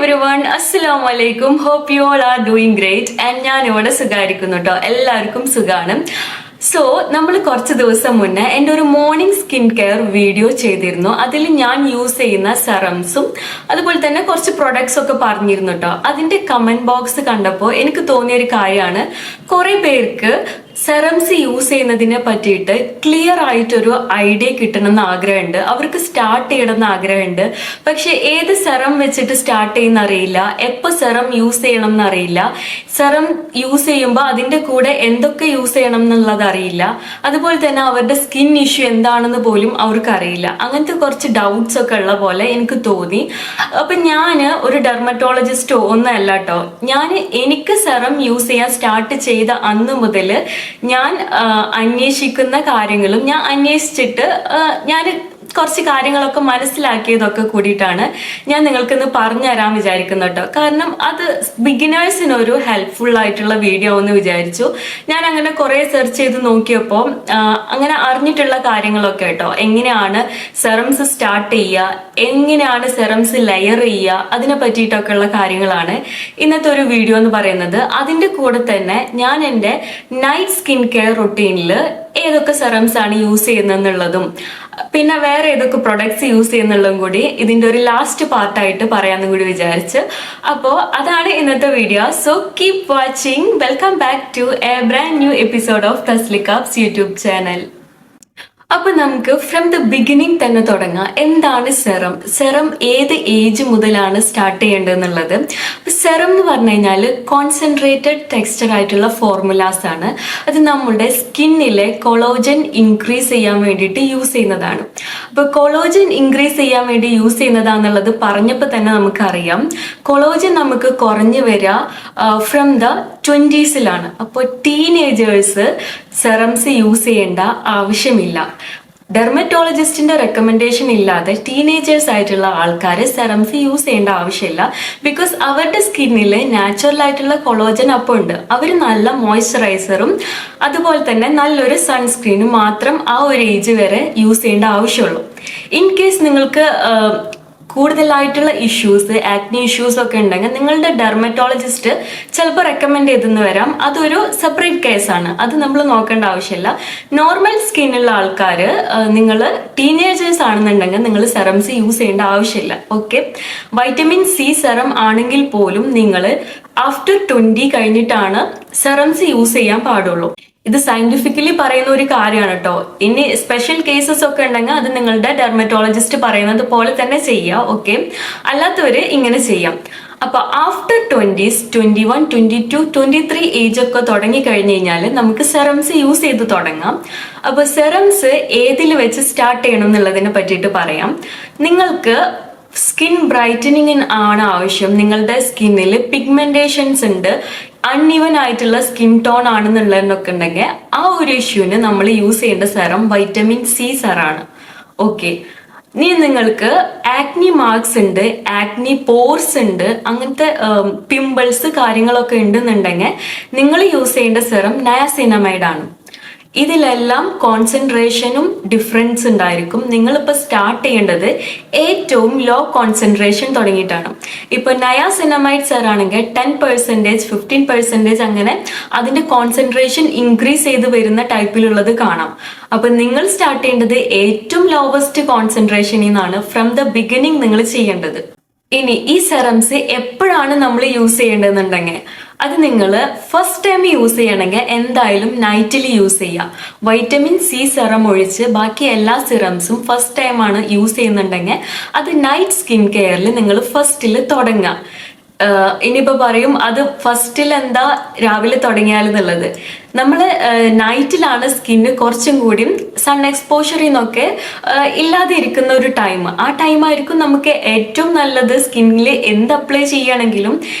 everyone, Assalamu alaikum. Hope you all are doing great. And ഞാൻ ഇവിടെ സുഖായിരിക്കുന്നു കേട്ടോ. എല്ലാവർക്കും സുഖാണ്. സോ നമ്മൾ കുറച്ച് ദിവസം മുന്നേ എൻ്റെ ഒരു മോർണിംഗ് സ്കിൻ കെയർ വീഡിയോ ചെയ്തിരുന്നു. അതിൽ ഞാൻ യൂസ് ചെയ്യുന്ന സെറംസും അതുപോലെ തന്നെ കുറച്ച് പ്രൊഡക്ട്സ് ഒക്കെ പറഞ്ഞിരുന്നു കേട്ടോ. അതിൻ്റെ കമന്റ് ബോക്സ് കണ്ടപ്പോൾ എനിക്ക് തോന്നിയ ഒരു കാര്യമാണ്, കുറെ പേർക്ക് സെറംസ് യൂസ് ചെയ്യുന്നതിനെ പറ്റിയിട്ട് ക്ലിയർ ആയിട്ടൊരു ഐഡിയ കിട്ടണമെന്ന് ആഗ്രഹമുണ്ട്. അവർക്ക് സ്റ്റാർട്ട് ചെയ്യണമെന്ന് ആഗ്രഹമുണ്ട്. പക്ഷെ ഏത് സെറം വെച്ചിട്ട് സ്റ്റാർട്ട് ചെയ്യുന്ന അറിയില്ല, എപ്പോൾ സെറം യൂസ് ചെയ്യണം എന്നറിയില്ല, സെറം യൂസ് ചെയ്യുമ്പോൾ അതിൻ്റെ കൂടെ എന്തൊക്കെ യൂസ് ചെയ്യണം എന്നുള്ളത് അറിയില്ല, അതുപോലെ തന്നെ അവരുടെ സ്കിൻ ഇഷ്യൂ എന്താണെന്ന് പോലും അവർക്ക് അറിയില്ല. അങ്ങനത്തെ കുറച്ച് ഡൗട്ട്സ് ഒക്കെ ഉള്ള പോലെ എനിക്ക് തോന്നി. അപ്പം ഞാൻ ഒരു ഡെർമറ്റോളജിസ്റ്റോ ഒന്നല്ല കേട്ടോ. എനിക്ക് സെറം യൂസ് ചെയ്യാൻ സ്റ്റാർട്ട് ചെയ്ത അന്ന് മുതൽ ഞാൻ അന്വേഷിക്കുന്ന കാര്യങ്ങളും ഞാൻ അന്വേഷിച്ചിട്ട് ഞാൻ കുറച്ച് കാര്യങ്ങളൊക്കെ മനസ്സിലാക്കിയതൊക്കെ കൂടിയിട്ടാണ് ഞാൻ നിങ്ങൾക്കിന്ന് പറഞ്ഞു തരാൻ വിചാരിക്കുന്നത് കേട്ടോ. കാരണം അത് ബിഗിനേഴ്സിനൊരു ഹെൽപ്ഫുൾ ആയിട്ടുള്ള വീഡിയോ എന്ന് വിചാരിച്ചു. ഞാൻ അങ്ങനെ കുറേ സെർച്ച് ചെയ്ത് നോക്കിയപ്പോൾ അങ്ങനെ അറിഞ്ഞിട്ടുള്ള കാര്യങ്ങളൊക്കെ കേട്ടോ. എങ്ങനെയാണ് സെറംസ് സ്റ്റാർട്ട് ചെയ്യുക, എങ്ങനെയാണ് സെറംസ് ലെയർ ചെയ്യുക, അതിനെ പറ്റിയിട്ടൊക്കെ ഉള്ള കാര്യങ്ങളാണ് ഇന്നത്തെ ഒരു വീഡിയോ എന്ന് പറയുന്നത്. അതിൻ്റെ കൂടെ തന്നെ ഞാൻ എൻ്റെ നൈറ്റ് സ്കിൻ കെയർ റൊട്ടീനിൽ ഏതൊക്കെ സെറംസ് ആണ് യൂസ് ചെയ്യുന്നതെന്നുള്ളതും പിന്നെ വേറെ ഏതൊക്കെ പ്രൊഡക്ട്സ് യൂസ് ചെയ്യുന്നുള്ളതും കൂടി ഇതിൻ്റെ ഒരു ലാസ്റ്റ് പാർട്ടായിട്ട് പറയാമെന്നും കൂടി വിചാരിച്ച്. അപ്പോൾ അതാണ് ഇന്നത്തെ video. So keep watching. Welcome back to a brand new episode of തസ്ലിക്കാബ്സ് യൂട്യൂബ് ചാനൽ. അപ്പൊ നമുക്ക് ഫ്രം ദ ബിഗിനിങ് തന്നെ തുടങ്ങാം. എന്താണ് സെറം? സെറം ഏത് ഏജ് മുതലാണ് സ്റ്റാർട്ട് ചെയ്യേണ്ടതെന്നുള്ളത്. സെറം എന്ന് പറഞ്ഞു കഴിഞ്ഞാൽ കോൺസെൻട്രേറ്റഡ് ടെക്സ്ചർ ആയിട്ടുള്ള ഫോർമുലാസ് ആണ്. അത് നമ്മുടെ സ്കിന്നിലെ കൊളോജൻ ഇൻക്രീസ് ചെയ്യാൻ വേണ്ടിയിട്ട് യൂസ് ചെയ്യുന്നതാണ്. അപ്പൊ കൊളോജൻ ഇൻക്രീസ് ചെയ്യാൻ വേണ്ടി യൂസ് ചെയ്യുന്നതാന്നുള്ളത് പറഞ്ഞപ്പോൾ തന്നെ നമുക്കറിയാം, കൊളോജൻ നമുക്ക് കുറഞ്ഞു വരിക ഫ്രം ദ 20s. അപ്പോൾ ടീനേജേഴ്സ് സെറംസ് യൂസ് ചെയ്യേണ്ട ആവശ്യമില്ല. ഡെർമറ്റോളജിസ്റ്റിന്റെ റെക്കമെൻഡേഷൻ ഇല്ലാതെ ടീനേജേഴ്സ് ആയിട്ടുള്ള ആൾക്കാർ സെറംസ് യൂസ് ചെയ്യേണ്ട ആവശ്യമില്ല. ബിക്കോസ് അവരുടെ സ്കിന്നിൽ നാച്ചുറൽ ആയിട്ടുള്ള കൊളോജൻ അപ്പോൾ ഉണ്ട്. അവർ നല്ല മോയ്സ്ചറൈസറും അതുപോലെ തന്നെ നല്ലൊരു സൺസ്ക്രീനും മാത്രം ആ ഒരു ഏജ് വരെ യൂസ് ചെയ്യേണ്ട ആവശ്യമുള്ളൂ. ഇൻ കേസ് നിങ്ങൾക്ക് കൂടുതലായിട്ടുള്ള ഇഷ്യൂസ്, ആക്നി ഇഷ്യൂസ് ഒക്കെ ഉണ്ടെങ്കിൽ നിങ്ങളുടെ ഡെർമറ്റോളജിസ്റ്റ് ചിലപ്പോൾ റെക്കമെൻഡ് ചെയ്തെന്ന് വരാം. അതൊരു സെപ്പറേറ്റ് കേസാണ്, അത് നമ്മൾ നോക്കേണ്ട ആവശ്യമില്ല. നോർമൽ സ്കിന്നുള്ള ആൾക്കാർ, നിങ്ങൾ ടീനേജേഴ്സ് ആണെന്നുണ്ടെങ്കിൽ നിങ്ങൾ സെറംസ് യൂസ് ചെയ്യേണ്ട ആവശ്യമില്ല. ഓക്കെ, വൈറ്റമിൻ സി സെറം ആണെങ്കിൽ പോലും നിങ്ങൾ ആഫ്റ്റർ 20 കഴിഞ്ഞിട്ടാണ് സെറംസ് യൂസ് ചെയ്യാൻ പാടുള്ളൂ. ഇത് സയന്റിഫിക്കലി പറയുന്ന ഒരു കാര്യമാണ് കേട്ടോ. ഇനി സ്പെഷ്യൽ കേസസ് ഒക്കെ ഉണ്ടെങ്കിൽ അത് നിങ്ങളുടെ ഡെർമറ്റോളജിസ്റ്റ് പറയുന്നത് പോലെ തന്നെ ചെയ്യുക. ഓക്കെ, അല്ലാത്തവര് ഇങ്ങനെ ചെയ്യാം. അപ്പൊ ആഫ്റ്റർ 20s, 21, 22, 23 ഏജ് ഒക്കെ തുടങ്ങി കഴിഞ്ഞു കഴിഞ്ഞാൽ നമുക്ക് സെറംസ് യൂസ് ചെയ്ത് തുടങ്ങാം. അപ്പൊ സെറംസ് ഏതിൽ വെച്ച് സ്റ്റാർട്ട് ചെയ്യണം എന്നുള്ളതിനെ പറ്റിയിട്ട് പറയാം. നിങ്ങൾക്ക് സ്കിൻ ബ്രൈറ്റനിങ് ആണ് ആവശ്യം, നിങ്ങളുടെ സ്കിന്നിൽ പിഗ്മെന്റേഷൻസ് ഉണ്ട്, അൺഈവൻ ആയിട്ടുള്ള സ്കിൻ ടോൺ ആണെന്നുള്ളതെന്നൊക്കെ ഉണ്ടെങ്കിൽ ആ ഒരു ഇഷ്യൂവിന് നമ്മൾ യൂസ് ചെയ്യേണ്ട സെറം വൈറ്റമിൻ സി സെറാണ്. ഓക്കെ, ഇനി നിങ്ങൾക്ക് ആക്നി മാർക്സ് ഉണ്ട്, ആക്നി പോർസ് ഉണ്ട്, അങ്ങനത്തെ പിമ്പിൾസ് കാര്യങ്ങളൊക്കെ ഉണ്ടെന്നുണ്ടെങ്കിൽ നിങ്ങൾ യൂസ് ചെയ്യേണ്ട സെറം നയാസിനമൈഡ് ആണ്. ഇതിലെല്ലാം കോൺസെൻട്രേഷനും ഡിഫറൻസ് ഉണ്ടായിരിക്കും. നിങ്ങളിപ്പോൾ സ്റ്റാർട്ട് ചെയ്യേണ്ടത് ഏറ്റവും ലോ കോൺസെൻട്രേഷൻ തുടങ്ങിയിട്ടാണ്. ഇപ്പൊ നയാസിനമൈഡ് സെറം ആണെങ്കിൽ 10%, 15% അങ്ങനെ അതിന്റെ കോൺസെൻട്രേഷൻ ഇൻക്രീസ് ചെയ്ത് വരുന്ന ടൈപ്പിലുള്ളത് കാണാം. അപ്പൊ നിങ്ങൾ സ്റ്റാർട്ട് ചെയ്യേണ്ടത് ഏറ്റവും ലോവസ്റ്റ് കോൺസെൻട്രേഷനിൽ നിന്നാണ് ഫ്രം ദ ബിഗിനിങ് നിങ്ങൾ ചെയ്യേണ്ടത്. ഇനി ഈ സെറംസ് എപ്പോഴാണ് നമ്മൾ യൂസ് ചെയ്യേണ്ടതെന്നുണ്ടെങ്കിൽ അത് നിങ്ങൾ ഫസ്റ്റ് ടൈം യൂസ് ചെയ്യണമെങ്കിൽ എന്തായാലും നൈറ്റിൽ യൂസ് ചെയ്യുക. വൈറ്റമിൻ സി സെറം ഒഴിച്ച് ബാക്കി എല്ലാ സെറംസും ഫസ്റ്റ് ടൈമാണ് യൂസ് ചെയ്യുന്നുണ്ടെങ്കിൽ അത് നൈറ്റ് സ്കിൻ കെയറിൽ നിങ്ങൾ ഫസ്റ്റിൽ തുടങ്ങുക. ഇനിയിപ്പോൾ പറയും അത് ഫസ്റ്റിൽ എന്താ രാവിലെ തുടങ്ങിയാലെന്നുള്ളത്. നമ്മൾ നൈറ്റിലാണ് സ്കിന്ന് കുറച്ചും കൂടി സൺ എക്സ്പോഷറിൽ നിന്നൊക്കെ ഇല്ലാതെ ഇരിക്കുന്ന ഒരു ടൈം. ആ ടൈമായിരിക്കും നമുക്ക് ഏറ്റവും നല്ലത്. സ്കിന്നിൽ എന്ത് അപ്ലൈ ചെയ്യണമെങ്കിലും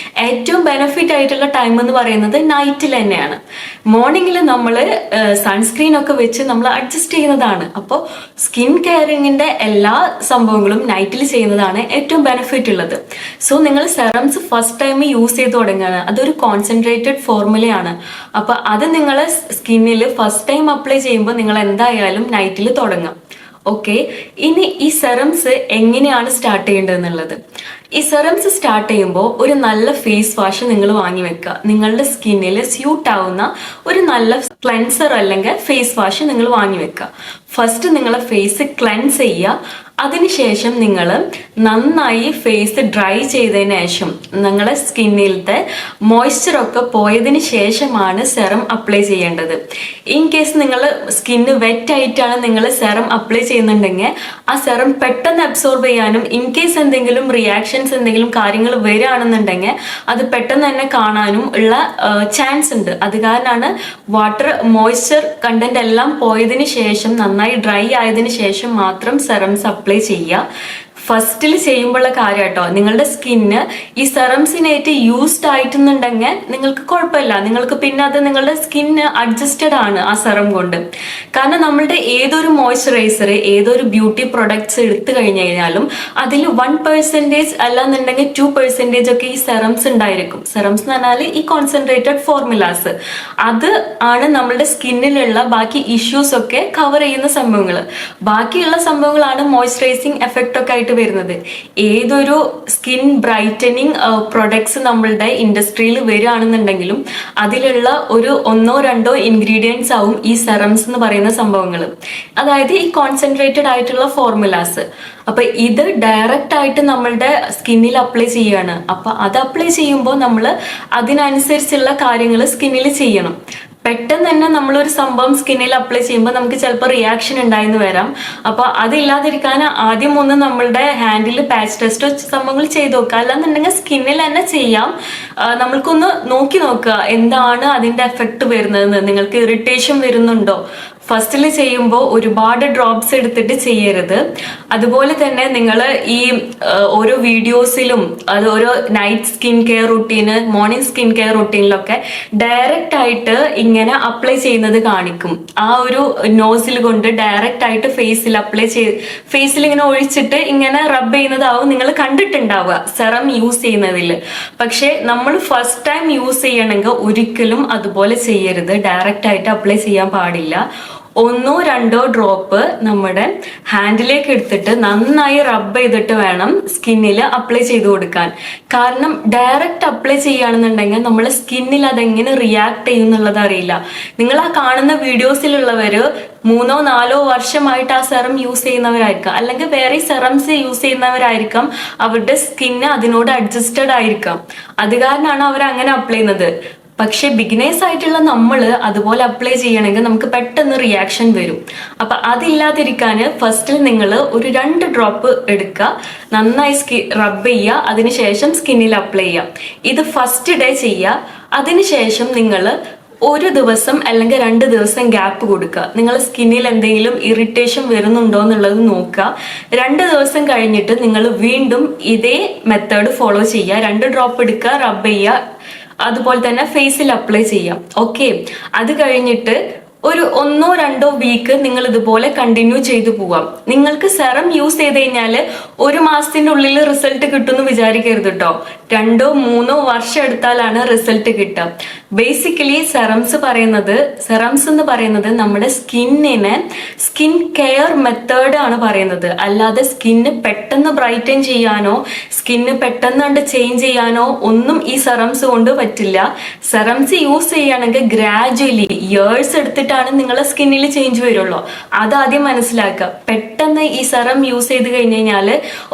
ഏറ്റവും ബെനിഫിറ്റ് ആയിട്ടുള്ള ടൈം എന്ന് പറയുന്നത് നൈറ്റിൽ തന്നെയാണ്. മോർണിംഗിൽ നമ്മൾ സൺസ്ക്രീൻ ഒക്കെ വെച്ച് നമ്മൾ അഡ്ജസ്റ്റ് ചെയ്യുന്നതാണ്. അപ്പോൾ സ്കിൻ കെയറിങ്ങിൻ്റെ എല്ലാ സംഭവങ്ങളും നൈറ്റിൽ ചെയ്യുന്നതാണ് ഏറ്റവും ബെനിഫിറ്റ് ഉള്ളത്. സോ നിങ്ങൾ സെറംസ് ഫസ്റ്റ് ടൈം യൂസ് ചെയ്ത് തുടങ്ങുകയാണ്. അതൊരു കോൺസെൻട്രേറ്റഡ് ഫോർമുലയാണ്. അപ്പോൾ അത് നിങ്ങൾ സ്കിന്നിൽ ഫസ്റ്റ് ടൈം അപ്ലൈ ചെയ്യുമ്പോൾ നിങ്ങൾ എന്തായാലും നൈറ്റിൽ തുടങ്ങാം. ഓക്കെ, ഇനി ഈ സെറംസ് എങ്ങനെയാണ് സ്റ്റാർട്ട് ചെയ്യേണ്ടത് എന്നുള്ളത്. ഈ സെറംസ് സ്റ്റാർട്ട് ചെയ്യുമ്പോൾ ഒരു നല്ല ഫേസ് വാഷ് നിങ്ങൾ വാങ്ങി വെക്കുക. നിങ്ങളുടെ സ്കിന്നിൽ സ്യൂട്ട് ആവുന്ന ഒരു നല്ല ക്ലെൻസർ അല്ലെങ്കിൽ ഫേസ് വാഷ് നിങ്ങൾ വാങ്ങി വെക്കുക. ഫസ്റ്റ് നിങ്ങളെ ഫേസ് ക്ലെൻസ് ചെയ്യുക. അതിനുശേഷം നിങ്ങൾ നന്നായി ഫേസ് ഡ്രൈ ചെയ്തതിന് ശേഷം നിങ്ങളുടെ സ്കിന്നിലത്തെ മോയ്സ്ചറൊക്കെ പോയതിന് ശേഷമാണ് സെറം അപ്ലൈ ചെയ്യേണ്ടത്. ഇൻ കേസ് നിങ്ങൾ സ്കിന്ന് വെറ്റ് ആയിട്ടാണ് നിങ്ങൾ സെറം അപ്ലൈ ചെയ്യുന്നുണ്ടെങ്കിൽ ആ സെറം പെട്ടെന്ന് അബ്സോർബ് ചെയ്യാനും ഇൻ കേസ് എന്തെങ്കിലും റിയാക്ഷൻസ് എന്തെങ്കിലും കാര്യങ്ങൾ വരികയാണെന്നുണ്ടെങ്കിൽ അത് പെട്ടെന്ന് തന്നെ കാണാനും ഉള്ള ചാൻസ് ഉണ്ട്. അത് കാരണമാണ് വാട്ടർ മോയ്സ്ചർ കണ്ടന്റ് എല്ലാം പോയതിന് ശേഷം നന്നായി ഡ്രൈ ആയതിനു ശേഷം മാത്രം സെറംസ് അപ്ലൈ ചെയ്യുക. ഫസ്റ്റിൽ ചെയ്യുമ്പോഴുള്ള കാര്യം കേട്ടോ. നിങ്ങളുടെ സ്കിന്ന് ഈ സെറംസിനായിട്ട് യൂസ്ഡ് ആയിട്ടുണ്ടെങ്കിൽ നിങ്ങൾക്ക് കുഴപ്പമില്ല, നിങ്ങൾക്ക് പിന്നെ അത് നിങ്ങളുടെ സ്കിന്ന് അഡ്ജസ്റ്റഡ് ആണ് ആ സെറം കൊണ്ട്. കാരണം നമ്മളുടെ ഏതൊരു മോയ്സ്ചറൈസർ ഏതൊരു ബ്യൂട്ടി പ്രൊഡക്ട്സ് എടുത്തു കഴിഞ്ഞു കഴിഞ്ഞാലും അതിൽ 1% അല്ലാന്നുണ്ടെങ്കിൽ 2% ഒക്കെ ഈ സെറംസ് ഉണ്ടായിരിക്കും. സെറംസ് എന്ന് പറഞ്ഞാൽ ഈ കോൺസെൻട്രേറ്റഡ് ഫോർമുലാസ്, അത് ആണ് നമ്മളുടെ സ്കിന്നിലുള്ള ബാക്കി ഇഷ്യൂസ് ഒക്കെ കവർ ചെയ്യുന്ന സംഭവങ്ങൾ. ബാക്കിയുള്ള സംഭവങ്ങളാണ് മോയ്സ്ചറൈസിങ് എഫക്റ്റ് ഒക്കെ ആയിട്ട് വരുന്നത്. ഏതൊരു സ്കിൻ ബ്രൈറ്റനിങ് പ്രൊഡക്ട്സ് നമ്മളുടെ ഇൻഡസ്ട്രിയിൽ വരികയാണെന്നുണ്ടെങ്കിലും അതിലുള്ള ഒരു 1-2 ഇൻഗ്രീഡിയൻസ് ആവും ഈ സെറംസ് എന്ന് പറയുന്ന സംഭവങ്ങൾ. അതായത് ഈ കോൺസെൻട്രേറ്റഡ് ആയിട്ടുള്ള ഫോർമുലാസ്. അപ്പൊ ഇത് ഡയറക്റ്റ് ആയിട്ട് നമ്മളുടെ സ്കിന്നിൽ അപ്ലൈ ചെയ്യാണ്. അപ്പൊ അത് അപ്ലൈ ചെയ്യുമ്പോൾ നമ്മൾ അതിനനുസരിച്ചുള്ള കാര്യങ്ങൾ സ്കിന്നിൽ ചെയ്യണം. പെട്ടെന്ന് തന്നെ നമ്മളൊരു സംഭവം സ്കിന്നിൽ അപ്ലൈ ചെയ്യുമ്പോൾ നമുക്ക് ചിലപ്പോൾ റിയാക്ഷൻ ഉണ്ടായിന്ന് വരാം. അപ്പൊ അതില്ലാതിരിക്കാൻ ആദ്യം ഒന്ന് നമ്മളുടെ ഹാൻഡിൽ പാച്ച് ടെസ്റ്റോ സംഭവങ്ങൾ ചെയ്ത് നോക്കുക. അല്ലാന്നുണ്ടെങ്കിൽ സ്കിന്നിൽ തന്നെ ചെയ്യാം. നമ്മൾക്കൊന്ന് നോക്കി നോക്കുക എന്താണ് അതിന്റെ എഫക്ട് വരുന്നതെന്ന്. നിങ്ങൾക്ക് ഇറിറ്റേഷൻ വരുന്നുണ്ടോ? ഫസ്റ്റിൽ ചെയ്യുമ്പോൾ ഒരുപാട് ഡ്രോപ്സ് എടുത്തിട്ട് ചെയ്യരുത്. അതുപോലെ തന്നെ നിങ്ങൾ ഈ ഓരോ വീഡിയോസിലും അത് ഓരോ നൈറ്റ് സ്കിൻ കെയർ റുട്ടീന്, മോർണിംഗ് സ്കിൻ കെയർ റുട്ടീനിലൊക്കെ ഡയറക്റ്റ് ആയിട്ട് ഇങ്ങനെ അപ്ലൈ ചെയ്യുന്നത് കാണിക്കും. ആ ഒരു നോസിൽ കൊണ്ട് ഡയറക്റ്റ് ആയിട്ട് ഫേസിൽ അപ്ലൈ ചെയ്ത് ഫേസിൽ ഇങ്ങനെ ഒഴിച്ചിട്ട് ഇങ്ങനെ റബ്ബ് ചെയ്യുന്നതാവും നിങ്ങൾ കണ്ടിട്ടുണ്ടാവുക സെറം യൂസ് ചെയ്യുന്നതിൽ. പക്ഷെ നമ്മൾ ഫസ്റ്റ് ടൈം യൂസ് ചെയ്യണമെങ്കിൽ ഒരിക്കലും അതുപോലെ ചെയ്യരുത്. ഡയറക്റ്റ് ആയിട്ട് അപ്ലൈ ചെയ്യാൻ പാടില്ല. 1-2 ഡ്രോപ്പ് നമ്മുടെ ഹാൻഡിലേക്ക് എടുത്തിട്ട് നന്നായി റബ്ബ് ചെയ്തിട്ട് വേണം സ്കിന്നിൽ അപ്ലൈ ചെയ്ത് കൊടുക്കാൻ. കാരണം ഡയറക്റ്റ് അപ്ലൈ ചെയ്യുകയാണെന്നുണ്ടെങ്കിൽ നമ്മളെ സ്കിന്നിൽ അതെങ്ങനെ റിയാക്ട് ചെയ്യുന്നുള്ളത് അറിയില്ല. നിങ്ങൾ ആ കാണുന്ന വീഡിയോസിലുള്ളവര് 3-4 വർഷമായിട്ട് ആ സെറം യൂസ് ചെയ്യുന്നവരായിരിക്കാം, അല്ലെങ്കിൽ വേറെ സെറംസ് യൂസ് ചെയ്യുന്നവരായിരിക്കാം. അവരുടെ സ്കിന്ന് അതിനോട് അഡ്ജസ്റ്റഡ് ആയിരിക്കാം. അത് കാരണമാണ് അവർ അങ്ങനെ അപ്ലൈ ചെയ്യുന്നത്. പക്ഷെ ബിഗിനേഴ്സ് ആയിട്ടുള്ള നമ്മൾ അതുപോലെ അപ്ലൈ ചെയ്യണമെങ്കിൽ നമുക്ക് പെട്ടെന്ന് റിയാക്ഷൻ വരും. അപ്പൊ അതില്ലാതിരിക്കാൻ ഫസ്റ്റിൽ നിങ്ങൾ ഒരു 2 ഡ്രോപ്പ് എടുക്കുക, നന്നായി റബ്ബ് ചെയ്യുക, അതിനുശേഷം സ്കിന്നിൽ അപ്ലൈ ചെയ്യുക. ഇത് ഫസ്റ്റ് ഡേ ചെയ്യുക. അതിനുശേഷം നിങ്ങൾ ഒരു ദിവസം അല്ലെങ്കിൽ 2 ദിവസം ഗ്യാപ്പ് കൊടുക്കുക. നിങ്ങളുടെ സ്കിന്നിൽ എന്തെങ്കിലും ഇറിറ്റേഷൻ വരുന്നുണ്ടോ എന്നുള്ളത് നോക്കുക. 2 ദിവസം കഴിഞ്ഞിട്ട് നിങ്ങൾ വീണ്ടും ഇതേ മെത്തേഡ് ഫോളോ ചെയ്യുക. 2 ഡ്രോപ്പ് എടുക്കുക, റബ്ബ് ചെയ്യുക, അതുപോലെ തന്നെ ഫേസിൽ അപ്ലൈ ചെയ്യാം. ഓക്കെ, അത് കഴിഞ്ഞിട്ട് ഒരു 1-2 വീക്ക് നിങ്ങൾ ഇതുപോലെ കണ്ടിന്യൂ ചെയ്തു പോവാം. നിങ്ങൾക്ക് സെറം യൂസ് ചെയ്ത് കഴിഞ്ഞാൽ 1 മാസത്തിന്റെ ഉള്ളിൽ റിസൾട്ട് കിട്ടുമെന്ന് വിചാരിക്കരുത് കേട്ടോ. 2-3 വർഷം എടുത്താലാണ് റിസൾട്ട് കിട്ടുക. ബേസിക്കലി സെറംസ് എന്ന് പറയുന്നത് നമ്മുടെ സ്കിന്നിനെ സ്കിൻ കെയർ മെത്തേഡ് ആണ് പറയുന്നത്. അല്ലാതെ സ്കിന്ന് പെട്ടെന്ന് ബ്രൈറ്റൻ ചെയ്യാനോ സ്കിന്ന് പെട്ടെന്ന് ചേഞ്ച് ചെയ്യാനോ ഒന്നും ഈ സെറംസ് കൊണ്ട് പറ്റില്ല. സെറംസ് യൂസ് ചെയ്യുകയാണെങ്കിൽ ഗ്രാജുവലി ഇയേഴ്സ് എടുത്തിട്ടാണ് നിങ്ങളെ സ്കിന്നിൽ ചേഞ്ച് വരുള്ളൂ. അതാദ്യം മനസ്സിലാക്കുക. പെട്ടെന്ന് ഈ സെറം യൂസ് ചെയ്ത് കഴിഞ്ഞ് കഴിഞ്ഞാൽ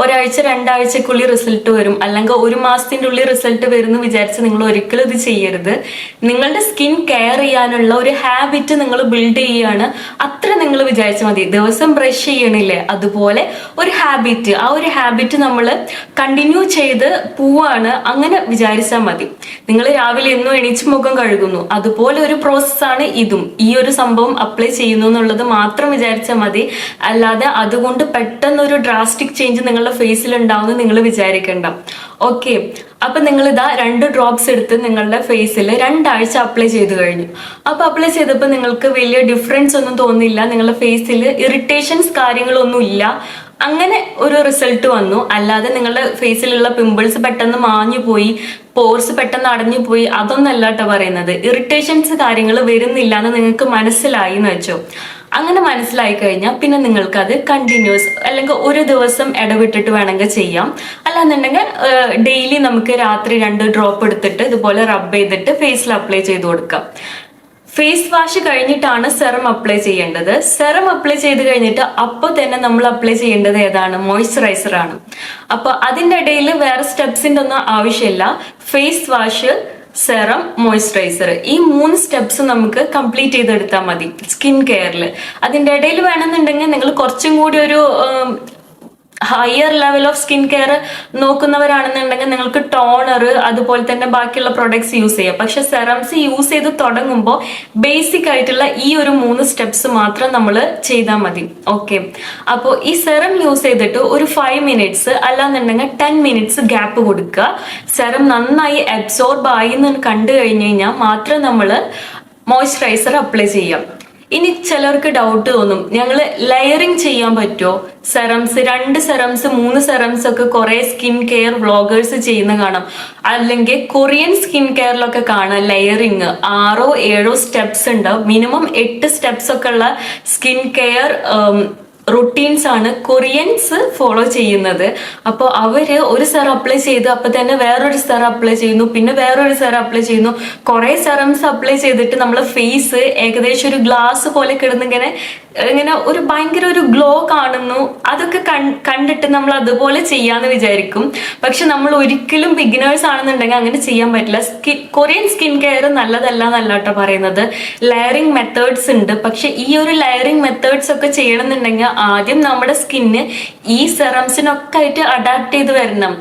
1-2 ആഴ്ചക്കുള്ളിൽ റിസൾട്ട് വരും, അല്ലെങ്കിൽ 1 മാസത്തിന്റെ ഉള്ളിൽ റിസൾട്ട് വരും എന്ന് വിചാരിച്ച് നിങ്ങൾ ഒരിക്കലും ഇത് ചെയ്യരുത്. നിങ്ങളുടെ സ്കിൻ കെയർ ചെയ്യാനുള്ള ഒരു ഹാബിറ്റ് നിങ്ങൾ ബിൽഡ് ചെയ്യാണ്, അത്ര നിങ്ങൾ വിചാരിച്ചാൽ മതി. ദിവസം ബ്രഷ് ചെയ്യണില്ലേ, അതുപോലെ ഒരു ഹാബിറ്റ്, ആ ഒരു ഹാബിറ്റ് നമ്മൾ കണ്ടിന്യൂ ചെയ്ത് പോവാണ്, അങ്ങനെ വിചാരിച്ചാൽ മതി. നിങ്ങൾ രാവിലെ എന്നും എണീച്ച് മുഖം കഴുകുന്നു, അതുപോലെ ഒരു പ്രോസസ്സാണ് ഇതും. ഈ ഒരു സംഭവം അപ്ലൈ ചെയ്യുന്നു എന്നുള്ളത് മാത്രം വിചാരിച്ചാൽ മതി. അല്ലാതെ അതുകൊണ്ട് പെട്ടെന്ന് ഒരു ഡ്രാസ്റ്റിക് ചേഞ്ച് നിങ്ങളുടെ ഫേസിൽ ഉണ്ടാവുമെന്ന് നിങ്ങൾ വിചാരിക്കണ്ട. ഓക്കെ, അപ്പൊ നിങ്ങൾ ഇതാ 2 ഡ്രോപ്സ് എടുത്ത് നിങ്ങളുടെ ഫേസിൽ 2 ആഴ്ച അപ്ലൈ ചെയ്ത് കഴിഞ്ഞു. അപ്പൊ അപ്ലൈ ചെയ്തപ്പോൾ നിങ്ങൾക്ക് വലിയ ഡിഫറൻസ് ഒന്നും തോന്നില്ല, നിങ്ങളുടെ ഫേസിൽ ഇറിറ്റേഷൻസ് കാര്യങ്ങളൊന്നും ഇല്ല, അങ്ങനെ ഒരു റിസൾട്ട് വന്നു. അല്ലാതെ നിങ്ങളുടെ ഫേസിലുള്ള പിമ്പിൾസ് പെട്ടെന്ന് മാഞ്ഞു പോയി, പോർസ് പെട്ടെന്ന് അടഞ്ഞു പോയി, അതൊന്നും അല്ലാട്ടോ പറയുന്നത്. ഇറിറ്റേഷൻസ് കാര്യങ്ങൾ വരുന്നില്ല എന്ന് നിങ്ങൾക്ക് മനസ്സിലായി എന്ന് വെച്ചോ. അങ്ങനെ മനസ്സിലായി കഴിഞ്ഞാൽ പിന്നെ നിങ്ങൾക്ക് അത് കണ്ടിന്യൂസ് അല്ലെങ്കിൽ ഒരു ദിവസം ഇടവിട്ടിട്ട് വേണമെങ്കിൽ ചെയ്യാം. അല്ലാന്നുണ്ടെങ്കിൽ ഡെയിലി നമുക്ക് രാത്രി 2 ഡ്രോപ്പ് എടുത്തിട്ട് ഇതുപോലെ റബ്ബ് ചെയ്തിട്ട് ഫേസിൽ അപ്ലൈ ചെയ്ത് കൊടുക്കാം. ഫേസ് വാഷ് കഴിഞ്ഞിട്ടാണ് സെറം അപ്ലൈ ചെയ്യേണ്ടത്. സെറം അപ്ലൈ ചെയ്ത് കഴിഞ്ഞിട്ട് അപ്പോൾ തന്നെ നമ്മൾ അപ്ലൈ ചെയ്യേണ്ടത് ഏതാണ്? മോയ്സ്ചറൈസർ ആണ്. അപ്പൊ അതിൻ്റെ ഇടയിൽ വേറെ സ്റ്റെപ്സിന്റെ ഒന്നും ആവശ്യമില്ല. ഫേസ് വാഷ്, സെറം, മോയ്സ്ചറൈസർ, ഈ 3 സ്റ്റെപ്സ് നമുക്ക് കംപ്ലീറ്റ് ചെയ്തെടുത്താൽ മതി സ്കിൻ കെയറിൽ. അതിൻ്റെ ഇടയിൽ വേണമെന്നുണ്ടെങ്കിൽ നിങ്ങൾ കുറച്ചും കൂടി ഒരു higher level of skin care നോക്കുന്നവരാണെന്നുണ്ടെങ്കിൽ നിങ്ങൾക്ക് ടോണർ അതുപോലെ തന്നെ ബാക്കിയുള്ള പ്രൊഡക്ട്സ് യൂസ് ചെയ്യാം. പക്ഷെ സെറംസ് യൂസ് ചെയ്ത് തുടങ്ങുമ്പോൾ ബേസിക് ആയിട്ടുള്ള ഈ ഒരു 3 സ്റ്റെപ്സ് മാത്രം നമ്മൾ ചെയ്താൽ മതി. ഓക്കെ, അപ്പോൾ ഈ സെറം യൂസ് ചെയ്തിട്ട് ഒരു 5 മിനിറ്റ്സ് അല്ലാന്നുണ്ടെങ്കിൽ 10 മിനിറ്റ്സ് ഗ്യാപ്പ് കൊടുക്കുക. സെറം നന്നായി അബ്സോർബ് ആയി എന്ന് കണ്ടു കഴിഞ്ഞു കഴിഞ്ഞാൽ മാത്രം നമ്മൾ മോയ്സ്ചറൈസർ അപ്ലൈ ചെയ്യാം. ഇനി ചിലർക്ക് ഡൗട്ട് തോന്നും, ഞങ്ങൾ ലെയറിങ് ചെയ്യാൻ പറ്റുമോ? സെറംസ് 2 സെറംസ് 3 സെറംസ് ഒക്കെ കുറെ സ്കിൻ കെയർ വ്ളോഗേഴ്സ് ചെയ്യുന്ന കാണാം. അല്ലെങ്കിൽ കൊറിയൻ സ്കിൻ കെയറിലൊക്കെ കാണാം ലെയറിങ് 6 7 സ്റ്റെപ്സ് ഉണ്ട്. മിനിമം 8 സ്റ്റെപ്സ് ഒക്കെ ഉള്ള സ്കിൻ കെയർ റുട്ടീൻസ് ആണ് കൊറിയൻസ് ഫോളോ ചെയ്യുന്നത്. അപ്പോൾ അവര് ഒരു സെറം അപ്ലൈ ചെയ്ത് അപ്പൊ തന്നെ വേറൊരു സെറം അപ്ലൈ ചെയ്യുന്നു, പിന്നെ വേറൊരു സെറം അപ്ലൈ ചെയ്യുന്നു. കുറെ സെറംസ് അപ്ലൈ ചെയ്തിട്ട് നമ്മളെ ഫേസ് ഏകദേശം ഒരു ഗ്ലാസ് പോലെ കിടന്നിങ്ങനെ ഇങ്ങനെ ഒരു ഭയങ്കര ഒരു ഗ്ലോ കാണുന്നു. അതൊക്കെ കണ്ടിട്ട് നമ്മൾ അതുപോലെ ചെയ്യാന്ന് വിചാരിക്കും. പക്ഷെ നമ്മൾ ഒരിക്കലും ബിഗിനേഴ്സ് ആണെന്നുണ്ടെങ്കിൽ അങ്ങനെ ചെയ്യാൻ പറ്റില്ല. കൊറിയൻ സ്കിൻ കെയർ നല്ലതല്ല എന്നല്ലാട്ടോ പറയുന്നത്. ലെയറിംഗ് മെത്തേഡ്സ് ഉണ്ട്. പക്ഷെ ഈ ഒരു ലെയറിംഗ് മെത്തേഡ്സ് ഒക്കെ ചെയ്യണമെന്നുണ്ടെങ്കിൽ ആദ്യം നമ്മുടെ സ്കിന്ന് ഈ സെറംസിനൊക്കെ ആയിട്ട് അഡാപ്റ്റ് ചെയ്ത് വരണം.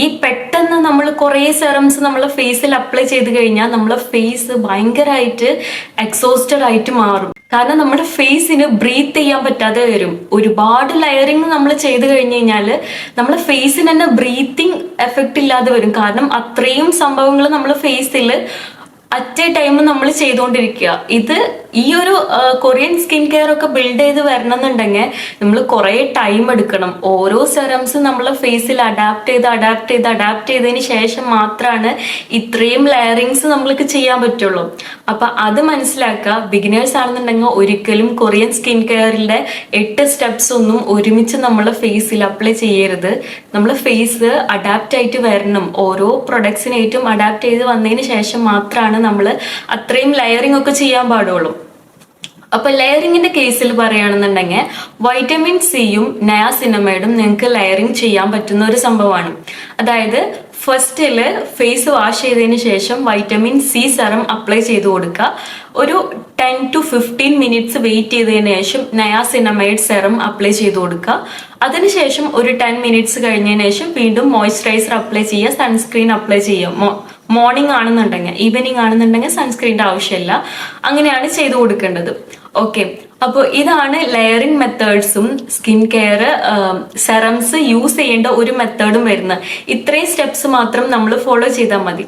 ഈ പെട്ടെന്ന് നമ്മൾ കുറേ സെറംസ് നമ്മളെ ഫേസിൽ അപ്ലൈ ചെയ്ത് കഴിഞ്ഞാൽ നമ്മളെ ഫേസ് ഭയങ്കരമായിട്ട് എക്സോസ്റ്റഡ് ആയിട്ട് മാറും. കാരണം നമ്മുടെ ഫേസിന് ബ്രീത്ത് ചെയ്യാൻ പറ്റാതെ വരും. ഒരുപാട് ലെയറിങ് നമ്മൾ ചെയ്ത് കഴിഞ്ഞ് കഴിഞ്ഞാൽ നമ്മുടെ ഫേസിന് തന്നെ ബ്രീത്തിങ് എഫക്റ്റ് ഇല്ലാതെ വരും. കാരണം അത്രയും സംഭവങ്ങൾ നമ്മൾ ഫേസിൽ അറ്റ് എ ടൈം നമ്മൾ ചെയ്തുകൊണ്ടിരിക്കുക. ഇത് ഈ ഒരു കൊറിയൻ സ്കിൻ കെയർ ഒക്കെ ബിൽഡ് ചെയ്ത് വരണം എന്നുണ്ടെങ്കിൽ നമ്മൾ കുറേ ടൈം എടുക്കണം. ഓരോ സെറംസും നമ്മളെ ഫേസിൽ അഡാപ്റ്റ് ചെയ്തതിന് ശേഷം മാത്രമാണ് ഇത്രയും ലെയറിങ്സ് നമ്മൾക്ക് ചെയ്യാൻ പറ്റുള്ളൂ. അപ്പൊ അത് മനസ്സിലാക്കുക. ബിഗിനേഴ്സ് ആണെന്നുണ്ടെങ്കിൽ ഒരിക്കലും കൊറിയൻ സ്കിൻ കെയറിന്റെ 8 സ്റ്റെപ്സ് ഒന്നും ഒരുമിച്ച് നമ്മളെ ഫേസിൽ അപ്ലൈ ചെയ്യരുത്. നമ്മളെ ഫേസ് അഡാപ്റ്റ് ആയിട്ട് വരണം. ഓരോ പ്രൊഡക്ട്സിനായിട്ടും അഡാപ്റ്റ് ചെയ്ത് വന്നതിന് ശേഷം മാത്രമാണ് നമ്മൾ അത്രയും ലെയറിംഗ് ഒക്കെ ചെയ്യാൻ പാടുള്ളൂ. അപ്പൊ ലെയറിങ്ങിന്റെ കേസിൽ പറയുകയാണെന്നുണ്ടെങ്കിൽ വൈറ്റമിൻ സിയും നയാസിനമൈഡും നിങ്ങൾക്ക് ലെയറിങ് ചെയ്യാൻ പറ്റുന്ന ഒരു സംഭവമാണ്. അതായത് ഫസ്റ്റില് ഫേസ് വാഷ് ചെയ്തതിന് ശേഷം വൈറ്റമിൻ സി സെറം അപ്ലൈ ചെയ്ത് കൊടുക്കുക. ഒരു 10 to 15 മിനിറ്റ്സ് വെയിറ്റ് ചെയ്തതിന് ശേഷം നയാസിനമൈഡ് സെറം അപ്ലൈ ചെയ്ത് കൊടുക്കുക. അതിനുശേഷം ഒരു 10 മിനിറ്റ്സ് കഴിഞ്ഞതിന് ശേഷം വീണ്ടും മോയ്സ്ചറൈസർ അപ്ലൈ ചെയ്യുക, സൺസ്ക്രീൻ അപ്ലൈ ചെയ്യുക. മോർണിംഗ് ആണെന്നുണ്ടെങ്കിൽ, ഈവനിങ് ആണെന്നുണ്ടെങ്കിൽ സൺസ്ക്രീൻ്റെ ആവശ്യമില്ല. അങ്ങനെയാണ് ചെയ്തു കൊടുക്കേണ്ടത്. ഓക്കെ, അപ്പോൾ ഇതാണ് ലെയറിംഗ് മെത്തേഡ്സും സ്കിൻ കെയർ സെറംസ് യൂസ് ചെയ്യേണ്ട ഒരു മെത്തേഡും വരുന്നത്. ഇത്രയും സ്റ്റെപ്സ് മാത്രം നമ്മൾ ഫോളോ ചെയ്താൽ മതി.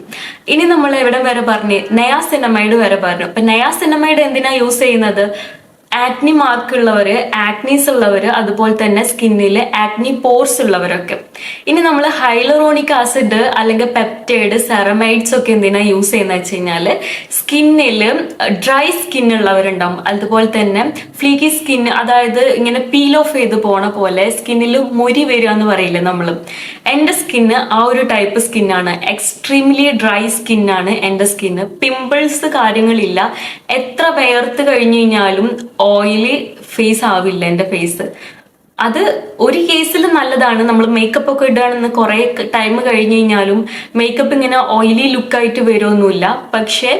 ഇനി നമ്മൾ എവിടെ വരെ പറഞ്ഞു? നയാസിനമൈഡ് വരെ പറഞ്ഞു. അപ്പൊ നയാസിനമൈഡ് എന്തിനാ യൂസ് ചെയ്യുന്നത്? ആക്നി മാർക്ക് ഉള്ളവര്, ആക്നീസ് ഉള്ളവര്, അതുപോലെ തന്നെ സ്കിന്നിൽ ആക്നി പോർസ് ഉള്ളവരൊക്കെ. ഇനി നമ്മൾ ഹൈലറോണിക് ആസിഡ് അല്ലെങ്കിൽ പെപ്റ്റൈഡ്, സെറമൈഡ്സ് ഒക്കെ എന്തിനാ യൂസ് ചെയ്യുന്നത് വെച്ച് കഴിഞ്ഞാൽ സ്കിന്നിൽ ഡ്രൈ സ്കിൻ ഉള്ളവരുണ്ടാവും. അതുപോലെ തന്നെ ഫ്ലീക്കി സ്കിൻ, അതായത് ഇങ്ങനെ പീൽ ഓഫ് ചെയ്ത് പോണ പോലെ സ്കിന്നിൽ മുരി വരിക എന്ന് പറയില്ലേ നമ്മൾ. എൻ്റെ സ്കിന്ന് ആ ഒരു ടൈപ്പ് സ്കിന്നാണ്. എക്സ്ട്രീംലി ഡ്രൈ സ്കിന്നാണ് എൻ്റെ സ്കിന്ന്. പിമ്പിൾസ് കാര്യങ്ങളില്ല. എത്ര വേർത്ത് കഴിഞ്ഞു കഴിഞ്ഞാലും ഓയിലി ഫേസ് ആവില്ല എൻ്റെ ഫേസ്. അത് ഒരു കേസിൽ നല്ലതാണ്. നമ്മൾ മേക്കപ്പ് ഒക്കെ ഇടുകയാണെന്ന് കുറെ ടൈം കഴിഞ്ഞു കഴിഞ്ഞാലും മേക്കപ്പ് ഇങ്ങനെ ഓയിലി ലുക്കായിട്ട് വരുമൊന്നുമില്ല. പക്ഷെ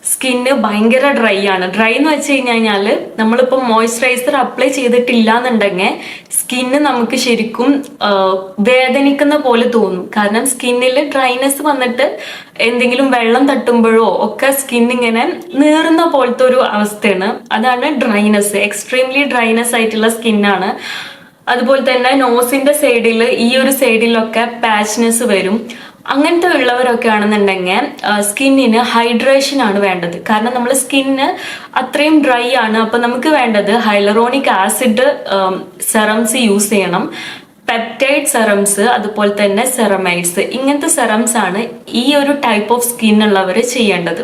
സ്കിന്ന് ഭയങ്കര ഡ്രൈ ആണ്. ഡ്രൈ എന്ന് വെച്ച് കഴിഞ്ഞാൽ നമ്മളിപ്പോൾ മോയ്സ്ചറൈസർ അപ്ലൈ ചെയ്തിട്ടില്ല എന്നുണ്ടെങ്കിൽ സ്കിന്ന് നമുക്ക് ശരിക്കും വേദനിക്കുന്ന പോലെ തോന്നും. കാരണം സ്കിന്നിൽ ഡ്രൈനെസ് വന്നിട്ട് എന്തെങ്കിലും വെള്ളം തട്ടുമ്പോഴോ ഒക്കെ സ്കിന്നിങ്ങനെ നീറുന്ന പോലത്തെ ഒരു അവസ്ഥയാണ്. അതാണ് ഡ്രൈനെസ്. എക്സ്ട്രീംലി ഡ്രൈനെസ് ആയിട്ടുള്ള സ്കിന്നാണ്. അതുപോലെ തന്നെ നോസിന്റെ സൈഡിൽ, ഈ ഒരു സൈഡിലൊക്കെ പാച്ച്നെസ് വരും. അങ്ങനത്തെ ഉള്ളവരൊക്കെ ആണെന്നുണ്ടെങ്കിൽ സ്കിന്നിന് ഹൈഡ്രേഷൻ ആണ് വേണ്ടത്. കാരണം നമ്മൾ സ്കിന്ന് അത്രയും ഡ്രൈ ആണ്. അപ്പൊ നമുക്ക് വേണ്ടത് ഹൈലറോണിക് ആസിഡ് സെറംസ് യൂസ് ചെയ്യണം. പെപ്റ്റൈഡ് സെറംസ്, അതുപോലെ തന്നെ സെറമൈഡ്സ്, ഇങ്ങനത്തെ സെറംസ് ആണ് ഈ ഒരു ടൈപ്പ് ഓഫ് സ്കിൻ ഉള്ളവർ ചെയ്യേണ്ടത്.